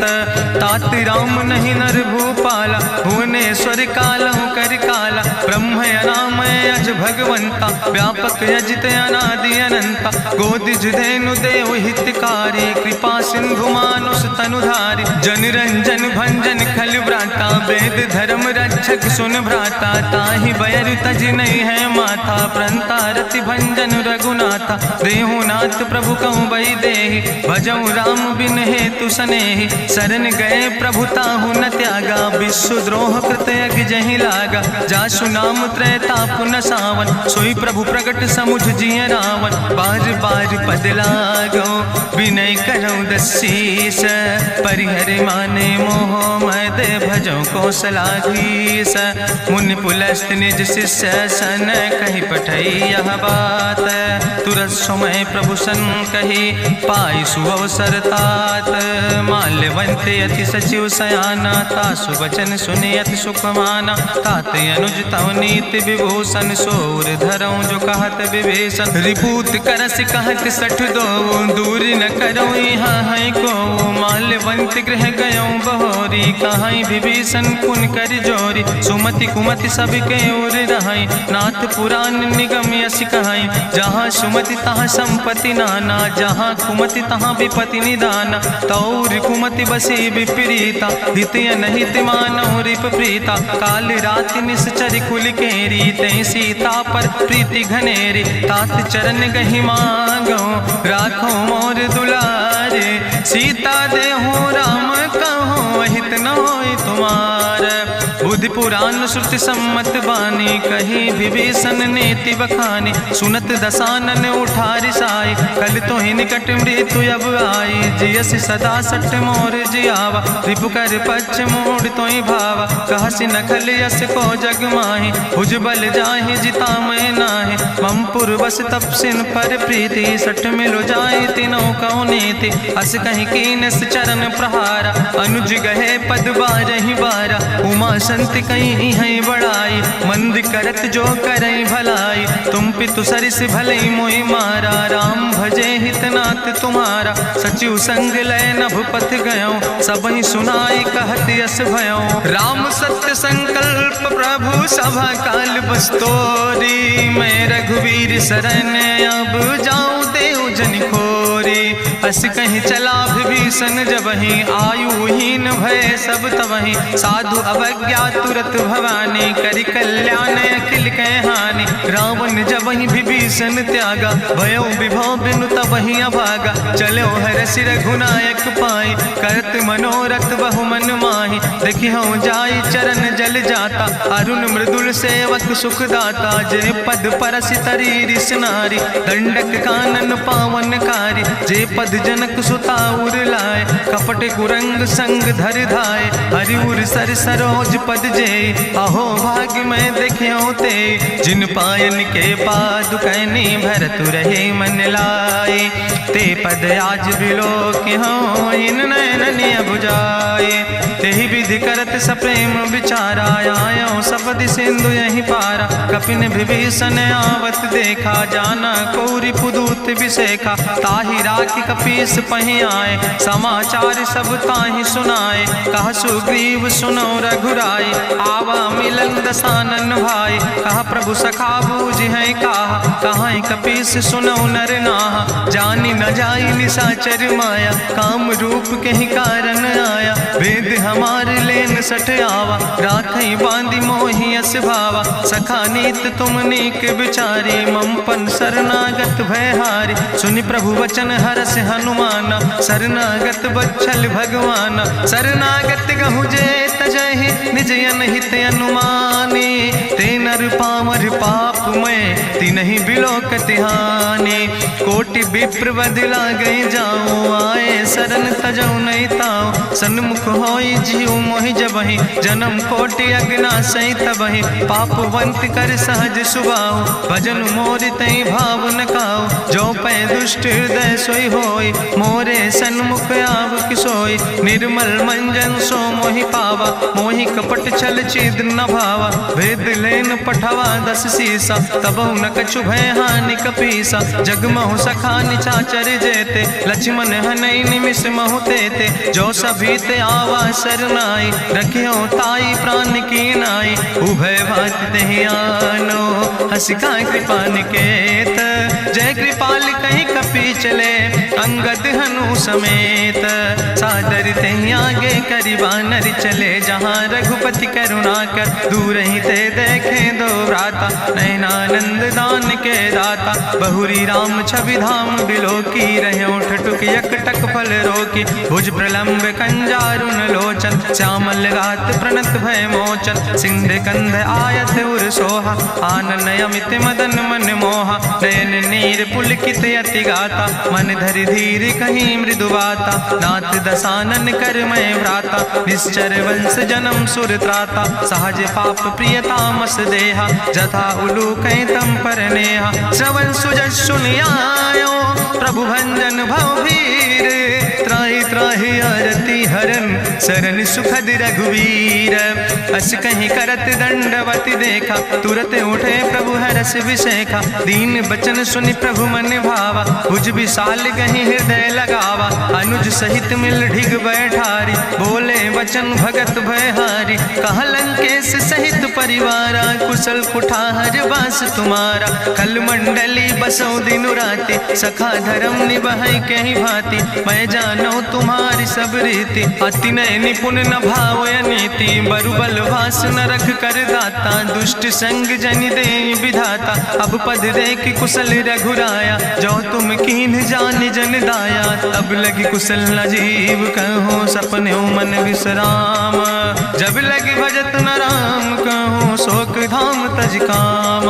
तात राम नहीं नर भूपाला भुवनेश्वर कालहु कर काला। ब्रह्म अनामय अज भगवंता व्यापक अजित अनादि अनंता। जनता गोद जुधेनु देव हितकारी कृपा सिंधु मानुष तनुधारी जन रंजन भंजन खल व्राता वेद धर्म रक्षक सुन भ्राता ताहि बयर तज नहीं है माथा प्रंता रति भंजन रघुनाथा देहुनाथ प्रभु कहूँ बई देहि भजऊ राम बिन हेतु सनेहि शरण गए प्रभु ताहु न त्यागा विश्वद्रोह कृत यज्ञ जहि लागा जासु नाम त्रैताप न सावन सोई प्रभु प्रगट समुझ जिय रावण बार बार पद लागो विनय करऊँ दसीस परिहर माने मोह मद भजो कौशलाधीश मुनि पुलस्त निज शिष्य सन कही पठई यह बात तुरत समय प्रभु सन कही पाई सुअवसर तात माल्यवंत अति सचिव सयाना तासु वचन सुनि अति सुख माना तात अनुज तव नीति विभूषण सोर धरऊँ जो कहत विभीषण रिपूत करस कहत सठ दो दूर न करऊँ यहाँ है को माल्यवंत गृह गयऊँ बहोरी कहाई विभीषण पुन कर जोरी सुमति कुमति सबके ओर रहाई नाथ पुराण निगम यश कहाई जहाँ सुमति तहाँ संपत्ति नाना जहाँ कुमति तहाँ विपति निदाना तौर कुमति बसी विपरीता हितय नहित मानव रिप प्रीता काल राति निश्चर कुल केरी तै सीता पर प्रीति घनेरी तात चरण गहि मांगो राखो मोर दुलारे सीता देहो राम कहो हित न होय तुम्हार बुद्धि पुराण श्रुति सम्मत बानी कही विभीषण नेति बखानी सुनत दसानन उठारि साई कल तो ही निकट मृत्यु अब आई जियस सदा सट मोर जियावा रिपु कर पक्ष मोड़ तो ही भावा कहसी नखल यस को जग माही भुज बल जाहि जिता मैं नाही मम पुरवस तपसिन पर प्रीति सठ मिलो जाए तीनों कौ नीति अस कहीं कीनस चरण प्रहारा अनुज गहे पद बारहि बारा उमा संत कहीं है बड़ाई मंद करत जो करई भलाई तुम पितु सरिस भलई मोहि मारा राम भजे हितनाथ तुम्हारा सचिव संग लय नभ पथ गयो सबहि सुनाई कहत यस भयो राम सत्य संकल्प प्रभु सभा काल बस्तोरी मैं रघुवीर शरण अब जाऊं देव जन खोरी अस कहीं चला विभीषण जबहि आयुहीन भय सब तबहि साधु अवज्ञा तुरत भवानी करि कल्याण अखिल कै हानि रावण जबहि विभीषण त्यागा भयो विभव बिनु तबहि अभागा चलो हरसि रघुनायक पाई करत मनोरथ बहु मन माहि देखियो जाई चरण जल जाता अरुण मृदुल सेवक सुख दाता जे पद परसि तरी रिस नारी दंडक कानन पावन कारी जे पद जनक सुताउर लाए कपट कुरंग संग धर धाय हरिउर सर सरोज पद जे अहो भाग्य में देख्यो ते जिन पायन के पादु कहनी भरत रहे मन लाए ते पद आज बिलो के हो इन नयन बुझाए तेहि विधि करत सप्रेम विचारा आयो सपद सिंधु यही पारा कपिन विभीषण आवत देखा जाना कौरि पुदूत विशेखा ताहि राखी कपीस पहि आए समाचार सब ताहि सुनाए कहा सुग्रीव सुनो रघुराई आवा मिलन दसानन भाई कहा प्रभु सखा बूझ है कहा कपीस सुनो नर नाहा जानी न जाई निशाचर माया काम रूप के ही कारण आया वेद हमार लेन सठ आवा राखई बांधी मोहि अस भावा सखा नीत तुम नीक विचारी मम पन शरणागत भयहारी सुनि प्रभु वचन हरस हनुमान शरणागत बच्छल भगवान शरणागत गहु जे तजहि निज अनहित अनुमानी ते नर पामर पाप में तिनहि बिलोकत हानि कोटि विप्र बदला गई जाऊं आए शरण तजऊ नहीं ताऊ सन्मुख होई जीव मोहि जबहि जन्म कोटि अग्ना सही तबहि पापवंत कर सहज सुभाऊ भजन मोर तई भाव न काऊ जो पै दुष्ट हृदय सोई होई मोरे सन्मुख आव किसोई निर्मल मंजन सो मोहि पावा मोहि कपट छल छिद्र न भावा भेद लेन पठवा 10 सीसा तबहु न कछु भय हानि कपीसा जगमहु सखा निचाचर जेते लक्ष्मण हनई निमिष महु तेते जो सभी ते आवा शरनाई, रखियो ताई प्राण की नाई, उभय भात तहि आनो, हसिका कृपा निकेत, जय कृपाल कहीं कपि चले, अंगद हनु समेत, सादर तहि आगे करि बानर चले, जहाँ रघुपति करुणा कर, दूर ही ते देखे दो भ्राता, नयनानंद दान के दाता, बहुरी राम छवि धाम बिलोकी, रहे ठटुक यकटक फल रोकी, भुज प्रलंब कंजारुन लोचन, श्यामल गात प्रणत भय मोचन, सिंध कंध आयत उर सोहा, आनन अमित मदन मन मोहा, नयन नीर पुलकित यति गाता, मन धरि धीर कहीं मृदु बाता, नाथ दसानन कर मैं भ्राता, निश्चर वंश जन्म सुर त्राता, सहज पाप प्रियतामस देहा, जथा उलूक तम पर नेहा, श्रवण सुजस सुनियायो, प्रभु भंजन भवभीर, त्राहि त्राहि आरती हरन, शरण सुखद रघुवीर, अस कहीं करत दंडवत देखा, तुरत उठे प्रभु हरस विशेखा, दीन बचन सुनि प्रभु मन भावा, भुज विशाल कहीं हृदय लगावा, अनुज सहित मिल ढिग बैठारी, बोले वचन भगत भयहारी, कहा लंकेश सहित परिवारा, कुशल कुठार वास तुम्हारा, कल मंडली बसो दिनु राति, सखा धर्म निभाई कहीं भांति, मैं जानो तुम्हारी सब रीति, अति नय निपुण न भाव नीति, बरुबल वास न रख कर दाता, दुष्ट संग जन दे विधाता, अब पद देख कुशल रघुराया, जो तुम कीन जान जन दाया, तब लगी कुशल न जीव कहो, सपने मन विश्राम, जब लगी भजत न राम कहो, शोक धाम तज काम,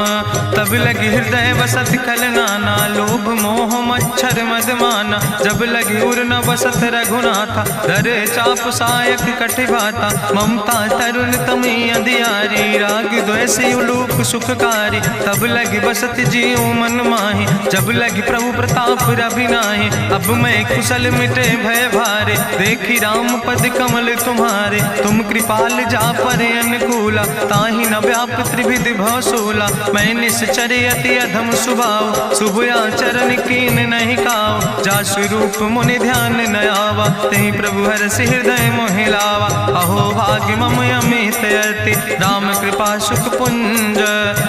तब लगी हृदय बसत खल नाना, लोभ मोह मच्छर मदमाना, जब लगी उर न बसत रघुनाथा, धरे चाप सायक कटिभाता, ममता तरुण तमी अधियारी, राग द्वेषी उलूक सुखकारी, तब लगी बसत जीव मन माही, जब लगी प्रभु प्रताप रवि नाही, अब मैं कुशल मिटे भय भारे, देखी राम पद कमल तुम्हारे, तुम कृपाल जा पर अनुकूला, ताहि न व्याप त्रिविध भवसूला, मैं निश्चर अति अधम सुभाव, शुभ आचरण कीन नहीं काव, जा स्वरूप मुनि ध्यान न आवा, तेहि प्रभु हरसि हृदय मोहि लावा, अहो भाग्य मम अमित अति, राम कृपा सुख पुंज,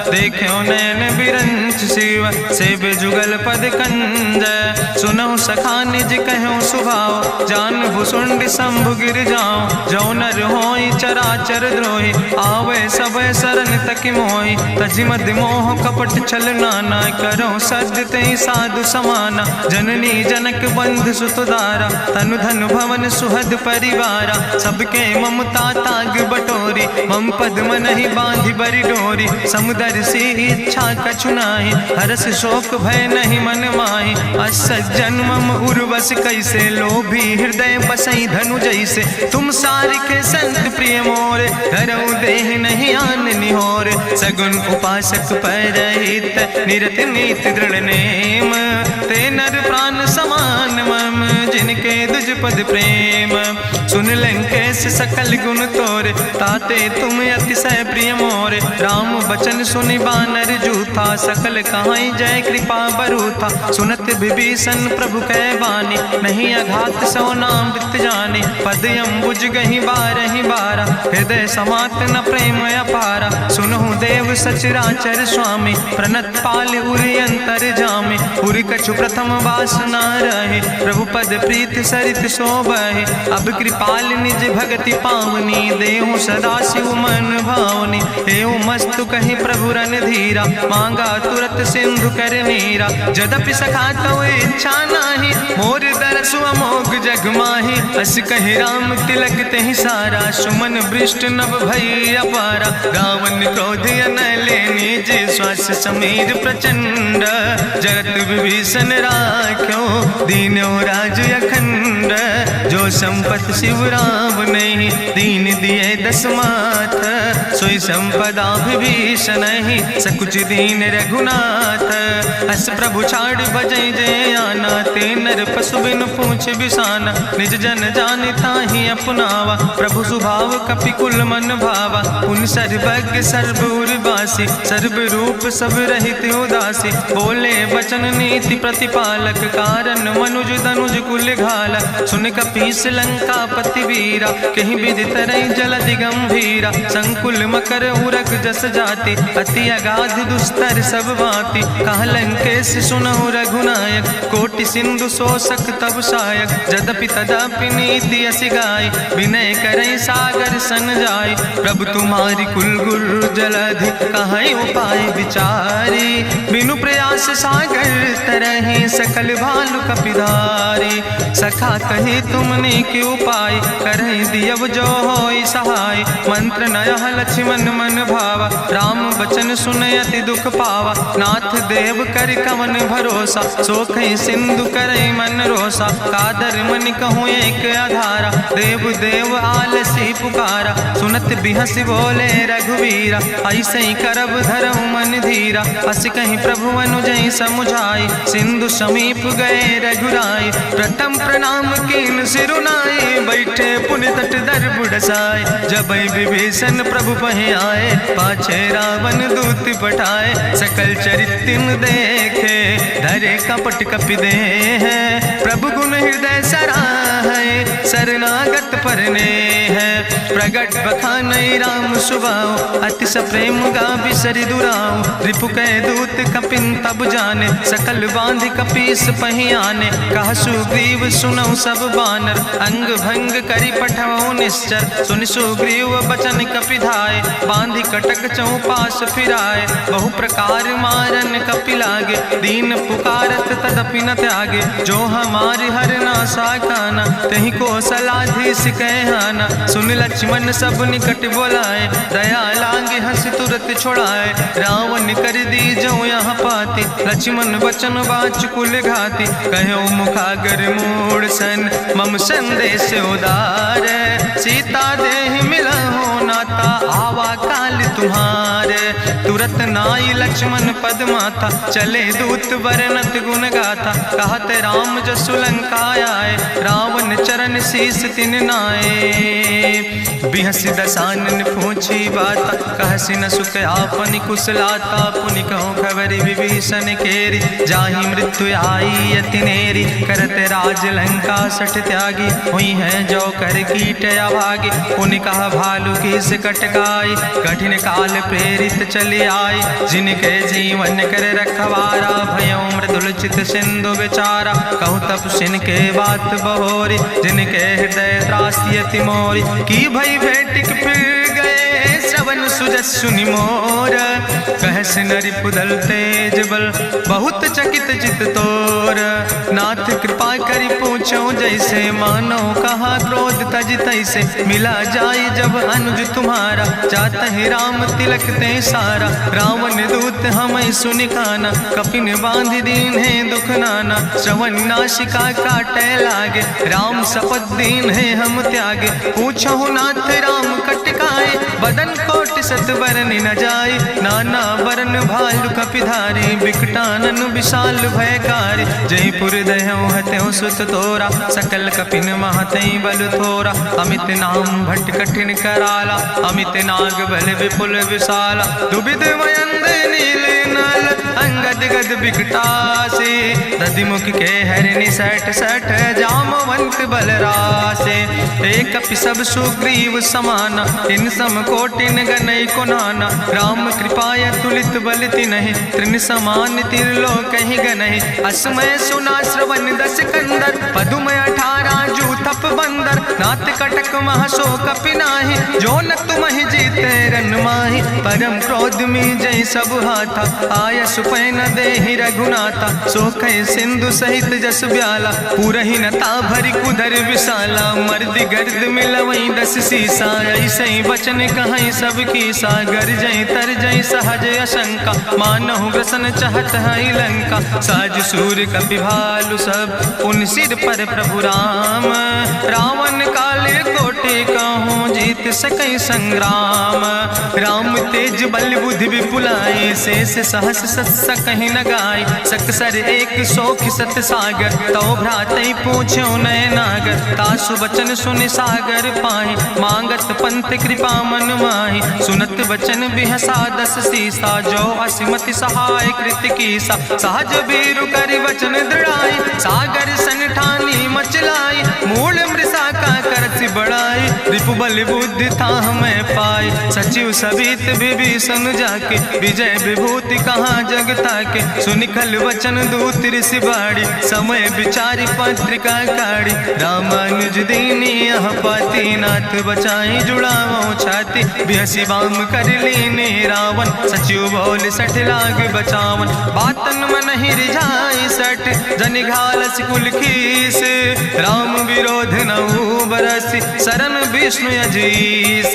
देखो नयन बिरंच शिव, सेव जुगल पद कंज, सुनहु सखा निज कहूँ सुभाव, जान भुसुंड शंभु गिर जाऊं, जो नर होई चराचर द्रोही, आवे सब शरण तक मोहि, तजि मद मोह कपट छल नाना, करो सद्य तेहि साधु समाना, जननी जनक बंधु सुतदारा, तनु धन भवन सुहद परिवारा, सबके ममता ताग बटोरी, मम पद मन ही बांधि बरि डोरी, समुदर सी इच्छा कछु नाही, हरस शोक भय नहीं मन माही, असज्जन मम उर्वश कैसे, लोभी हृदय बसई धनु जैसे, तुम सारिके संत प्रिय मोरे, धरऊ देह नहीं आन निहोर, सगुन उपासक परहित, निरत नीति दृढ़ नेम, ते नर प्राण समान मम, जिनके दुज पद प्रेम, सुन लंकेश सकल गुण तोरे, ताते तुम अतिशय प्रिय मोरे, राम बचन सुनि बानर जूथा, सकल कहाई जय कृपा बरूथा, सुनत विभीषण प्रभु कै बानी, नहीं अघात सो नाम वित जानी, पद अम्बुज गहि बारहि बारा, हृदय समात न प्रेम अपारा, सुनहु देव सचराचर स्वामी, प्रणत पाल उरि अंतर जामी, उरि कछु प्रथम वासना रहे, प्रभु पद प्रीत सरित शोभहि, अब कृपाल निज भगति पावनी, देहु सदा शिव मन भावनी, एवं मस्तु कहि प्रभु रन धीरा, मांगा तुरत सिंधु कर नीरा, जदपि सखा तव इच्छा नाही, मोर दरसु अमोघ जग माही, अस कहि राम तिलक तेहि सारा, सुमन वृष्ट नभ भई अपारा, गावन क्रोध अनले निज, श्वास समीर प्रचंड, जगत विभीषण राख्यो, दीनो राज अखंड, जो संपत शिव राम नहीं, दीन दिए दस माथ, सोई संपदा विभीषण नहीं, सकुच दीन रघुनाथ, अस प्रभु छाड़ बजै जय आना, ते नर पशु पशु बिनु पूछ बिसाना, निज जन जाने ताहि अपनावा। प्रभु स्वभाव कपि कुल मन भावा, पुन सर्वज्ञ सर्व उर्वासी, सर्व रूप सब रहित उदासी। बोले बचन नीति प्रतिपालक, कारण मनुज तनुज कुल घाला। सुन कपीस लंका पति वीरा, कहीं विधि तरई जलधि गंभीरा। संकुल मकर उरग जस जाति, अति अगाध दुस्तर सब भांति। कहा लंकेश सुनहु रघुनायक, कोटि सिंधु शोषक तब सायक। जदपि तदपि नीति असि गाय, विनय करई सागर सन जाय। प्रभु तुम्हारी कुल गुरु जलधि, कहीं उपाय विचारी। बिनु प्रयास सागर तरहि, सकल भालु कपिधारी। सखा कही तुमने के उपाय, करहि दियव जो होई सहाय। मंत्र नयह लक्ष्मण मन भावा, राम बचन सुनय अति दुख पावा। नाथ देव कर कवन भरोसा, सोखई सिंधु करई मन रोसा। कादर मन कहूँ एक आधारा, देव देव आलसी पुकारा। सुनत बिहसी बोले रघुवीरा, ऐसे ही करब धरऊ मन धीरा। अस कहीं प्रभु अनुजय समुझाई, सिंधु समीप गए रघुराई। प्रथम प्रणाम कीन सिरुनाई, बैठे पुनि तट दर बुढ़साए। जब विभीषण प्रभु पहे आए, पाछे रावण दूत पठाए। सकल चरित्र देखे, धरे कपट कपि दे है। प्रभु गुण हृदय सराहै, शरणागत परने है। प्रगट बखानई राम सुभाओ, अति सप्रेम गावि सरि दुराओ। रिपु कह दूत कपिन तब जाने, सकल बांधि कपीस पहि आने। कहा सुग्रीव सुनौ सब बानर, अंग भंग करि पठवौ निश्चर। सुनि सुग्रीव बचन कपिधाय, बांधि कटक चौपास फिराए। बहु प्रकार मारन कपि लागे, दीन पुकारत तदपि न त्यागे। जो हमारि हर नासा खाना, तहि को सलाधीस कहना। सुन लक्ष्मण सब निकट बोलाए, दया लागे हंस तुरत छोड़ाए। रावण कर दी जो यहाँ पाती, लक्ष्मण बचन बाच कुल घाती। कहो मुखागर मूड़ सन, मम संदेश उदार। सीता देह मिलहु नाता, आवा काल तुम्हारे। तुरत नाई लक्ष्मण पद माथा, चले दूत वर्णत गुण गाथा। कहत राम जसु लंका आए, रावण चरण शीस तिन नाए। बिहसी दसानन पूछी बात, कहसी न सुख आपन कुशलाता। पुनि कहूँ खबर विभीषण केरी, जाहि मृत्यु आई अति नेरी। करत राज लंका सठ त्यागी, हुई है जो कर कीट अभागी। पुनि कहा भालू किस कटकाई, कठिन काल प्रेरित चले आई। जिनके जीवन कर रखवारा, भयो मृदुल चित सिंधु बेचारा। कहूँ तप सिन के बात बहोरी, जिनके हृदय त्रासियति मोरी। की भई भेटिक फिर गए, श्रवण सुजस सुनि मोर। कहस नरि पुदल तेज बल, बहुत चकित चित तोर। नाथ कृपा करि पूछो जैसे, मानो कहा क्रोध तज तैसे। मिला जाय जब अनुज तुम्हारा, जातहि राम तिलक ते सारा। रावण दूत हमें सुनि काना, कपिन बांध दीन है दुख नाना। श्रवण नासिका काटे लागे, राम शपथ दीन है हम त्यागे। पूछो नाथ राम कटकाए, बदन कोटि सत बरन न जाय। नाना बरन भालु कपिधारी, बिकटानन विशाल भयकारी। जयपुर दह्यों हत्यों सुत तोरा, सकल कपिन महतई बल थोरा। अमित नाम भट्ट कठिन कराला, अमित नाग बल विपुल विशाला। दुबिद मयंद नील नल, अंगद गद बिकटासे। दधिमुख के हरिणि सठ सठ, जामवंत बलरासे। एक कपि सब सुग्रीव समाना, इन सम कोटिन गनई को नाना। राम कृपाय तुलित बल तिनहि, त्रिन समान तिरलोक ही गनहि। असमय सुना श्रवण दस कंदर, पदुम 18 जू थप बंदर। नाथ कटक महसो कपि नाही, जो न तुमहि जीते रन माही। परम क्रोध में जय सब हाथा, आय सुपै न देहि रघुनाथा। सोखै सिंधु सहित जस ब्याला, पूरहि न ता भरि कुधर विशाला। मर्द गर्द मिलवई 10 सीसा, ऐसे बचन कहई सब कीसा। गर जय तर जय सहज अशंका, मानहु ग्रसन चाहत है लंका। साज सूर कपि भालु सब, उन सिर पर प्रभु राम। रावण काले कोटि बाटे कहूँ जीत सकै संग्राम। राम तेज बल बुद्धि विपुलाई, शेष सहस सत सकहि न गाय। सकसर एक सोख सत सागर, तो भ्रातै पूछ्यो नय नागर। तासु वचन सुनि सागर पाहि, मांगत पंथ कृपा मन माहि। सुनत वचन बिहसा दस सीसा, जो असिमति सहाय कृत कीसा। सहज बीरु कर वचन दृढ़ाई, सागर सन ठानी मचलाई। मूल मृषा का करत बढ़ाई, रिपु बल बुद्धि था हमें पाई। सचिव सबित विभीषण जाके, विजय विभूति कहाँ जगता के। सुनिखल वचन दूत ऋषि बाड़ी, समय विचारि पत्रिका काढ़ी। रामानुज दीनी यह पाती, नाथ बचाई जुड़ावो छाती। बिहसी बाम कर लीने रावण, सचिव बोल सठ लाग बचावन। बातन मन ही रिझाई सठ, जनि घालस कुल खीस। राम विरोध नहु बरसि, शरण विष्णु अजीस।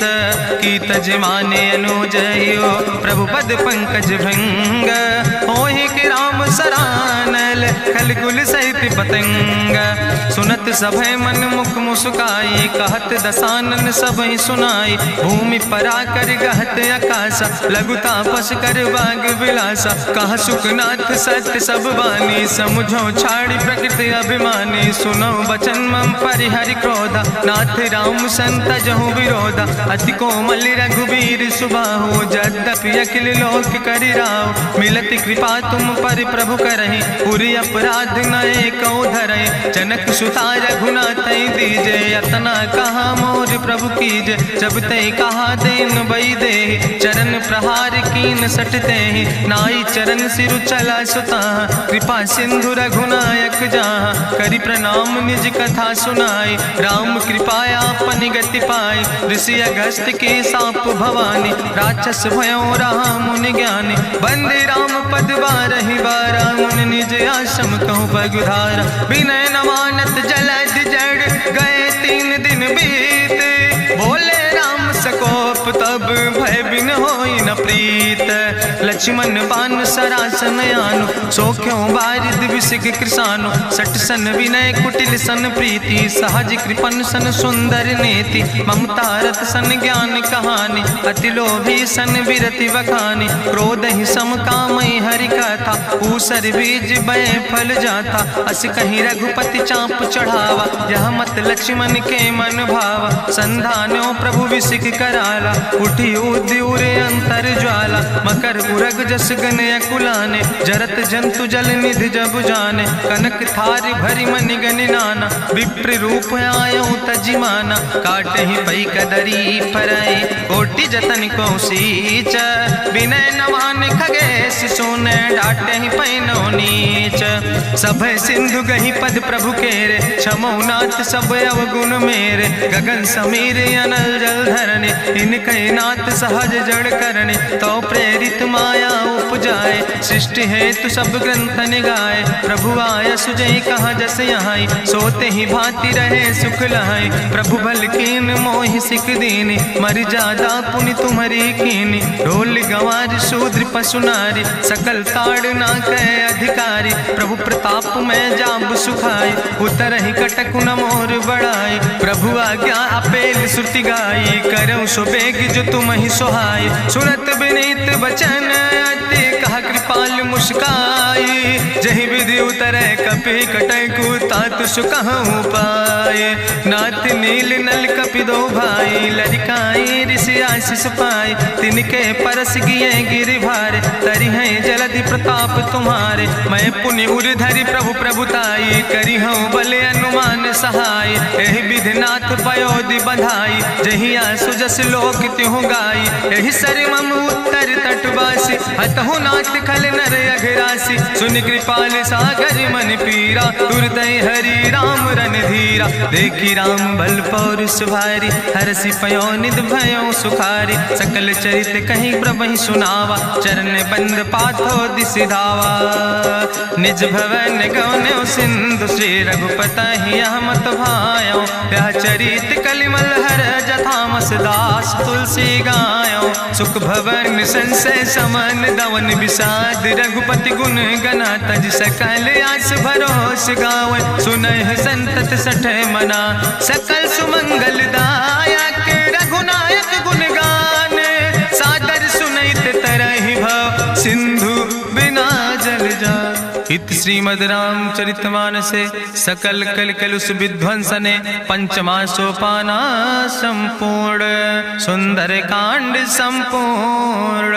की तज माने अनुजयो, प्रभु पद पंकज भंग। होहि कि राम सरानल, खल कुल सहित पतंग। सुनत सभय मन मुख मुस्काई, कहत दसानन सबहि सुनाई। भूमि परा कर गहत आकाशा, लघु तापस कर बाग विलासा। कहा सुखनाथ सत्य सब बानी, समुझो छाड़ी प्रकृति अभिमानी। सुनो बचन मम परिहरि क्रोधा, नाथ राम संत जहु विरोधा। अति कोमल रघुबीर सुबाहु, यद्यपि अखिल लोक करि राहु। मिलति कृपा तुम पर प्रभु करहि, पुरि अपराध न एको धरहि। जनक सुता रघुनाथ दीजे, यतना कहा मोर प्रभु कीजे। जब ते कहा देन बई दे, चरण प्रहार कीन सटते। नाई चरण सिरु चला सुता, कृपा सिंधु रघुनायक जहाँ। करि प्रणाम निज कथा सुनाई, राम कृपाया अपनी गति पाई। ऋषि अगस्त्य के साप भवानी, राक्षस भयो रहा मुनि ज्ञानी। बंदे राम पद बारहि बारा, मुनि निज आश्रम कहूँ पगुधारा। विनय न मानत जलद जड़, गए 3 दिन बीते। बोले राम सकोप तब, भय बिन होई न प्रीत। लक्ष्मण बान सरासन आनु, सोख्यों बारिद विसिक कृसानु। सट सन विनय कुटिल सन प्रीति, सहज कृपन सन सुंदर नेति। ममता रत सन ज्ञान कहानी, अति लोभी सन विरति बखानी। क्रोध ही सम कामई हरि कथा, ऊसर बीज बय फल जाता। अस कहीं रघुपति चाप चढ़ावा, यह मत लक्ष्मण के मन भावा। संधान्यो प्रभु विसिक कराला, उठी उद्यूरे अंतर ज्वाला। मकर उरग जस गन अकुलाने, जरत जंतु जल निधि जब जाने। कनक थारी भरी मनि गनि नाना, विप्र रूप आयो तजिमाना। काटे ही पई कदरी फरई, कोटि जतन को सींच। विनय न मान खगेश सुने, डाटे ही पैनो नीच। सब सिंधु गही पद प्रभु केरे, क्षमो नाथ सब अवगुण मेरे। गगन समीर अनल जल धरने, इनके नाथ सहज जड़ करने। तो प्रेरित माया उपजाए, सृष्टि हेतु सब ग्रंथ निगाए। प्रभु आय सुजय कहा जस यहाँ, सोते ही भांति रहे सुख लहाई। प्रभु भल कीन मोहि सिख दीनी, मर जादा पुनि तुम्हारी कीनी। ढोल गंवार शूद्र पशु नारी, सकल ताड़ ना कहे अधिकारी। प्रभु प्रताप में जाब सुखाई, उतर ही कटक न मोर बढ़ाई। प्रभु आज्ञा अपेल श्रुति गाई, करऊँ सुबेग जो तुम ही सुहाई। सुनत विनीत वचन अति, कहा कृपाल मुस्काई। जहि विधि उतरे कपि कटकु, तात सुकहु पाए। नाथ नील नल कपि दो भाई, लरिकाई ऋषि आशीष पाए। तिनके परस गिए गिरि भारे, तरि हैं जलधि प्रताप तुम्हारे। मैं पुनि उर धरि प्रभु प्रभुताई, करी हूँ बल अनुमान सहाय। एहि विधि नाथ पयोधि बधाई, जहिया सुजस लोक त्यों गाई। एहि सर मम उत्तर तटवासी, हतहु नाथ खल नर अघरासी। सुनि कृपाल सागर मन पीरा, तुरत हरि राम रन धीरा। देखी राम बल पौरुष भारी, हरसि पयो निध भयो सुखारी। सकल चरित कहीं प्रभु सुनावा, चरण बंद पाथो दिस धावा। निज भवन गौन्यो सिंधु श्री रघुपति मत भायो यह चरित कलिमल हर जथामस दास तुलसी गायो सुख भवन संसय समन दवन विषाद रघुपति गुण गना तज सकल आस भरोस गावे सुनहि संतत सठ मना सकल सुमंगल दायक रघुनायक गुण गान सादर सुनैत तरहि भव सिंधु बिना जल जा इत श्रीमद् रामचरितमानसे सकल कल कलुष विध्वंसने पंचमा सोपाना संपूर्ण सुंदर कांड संपूर्ण।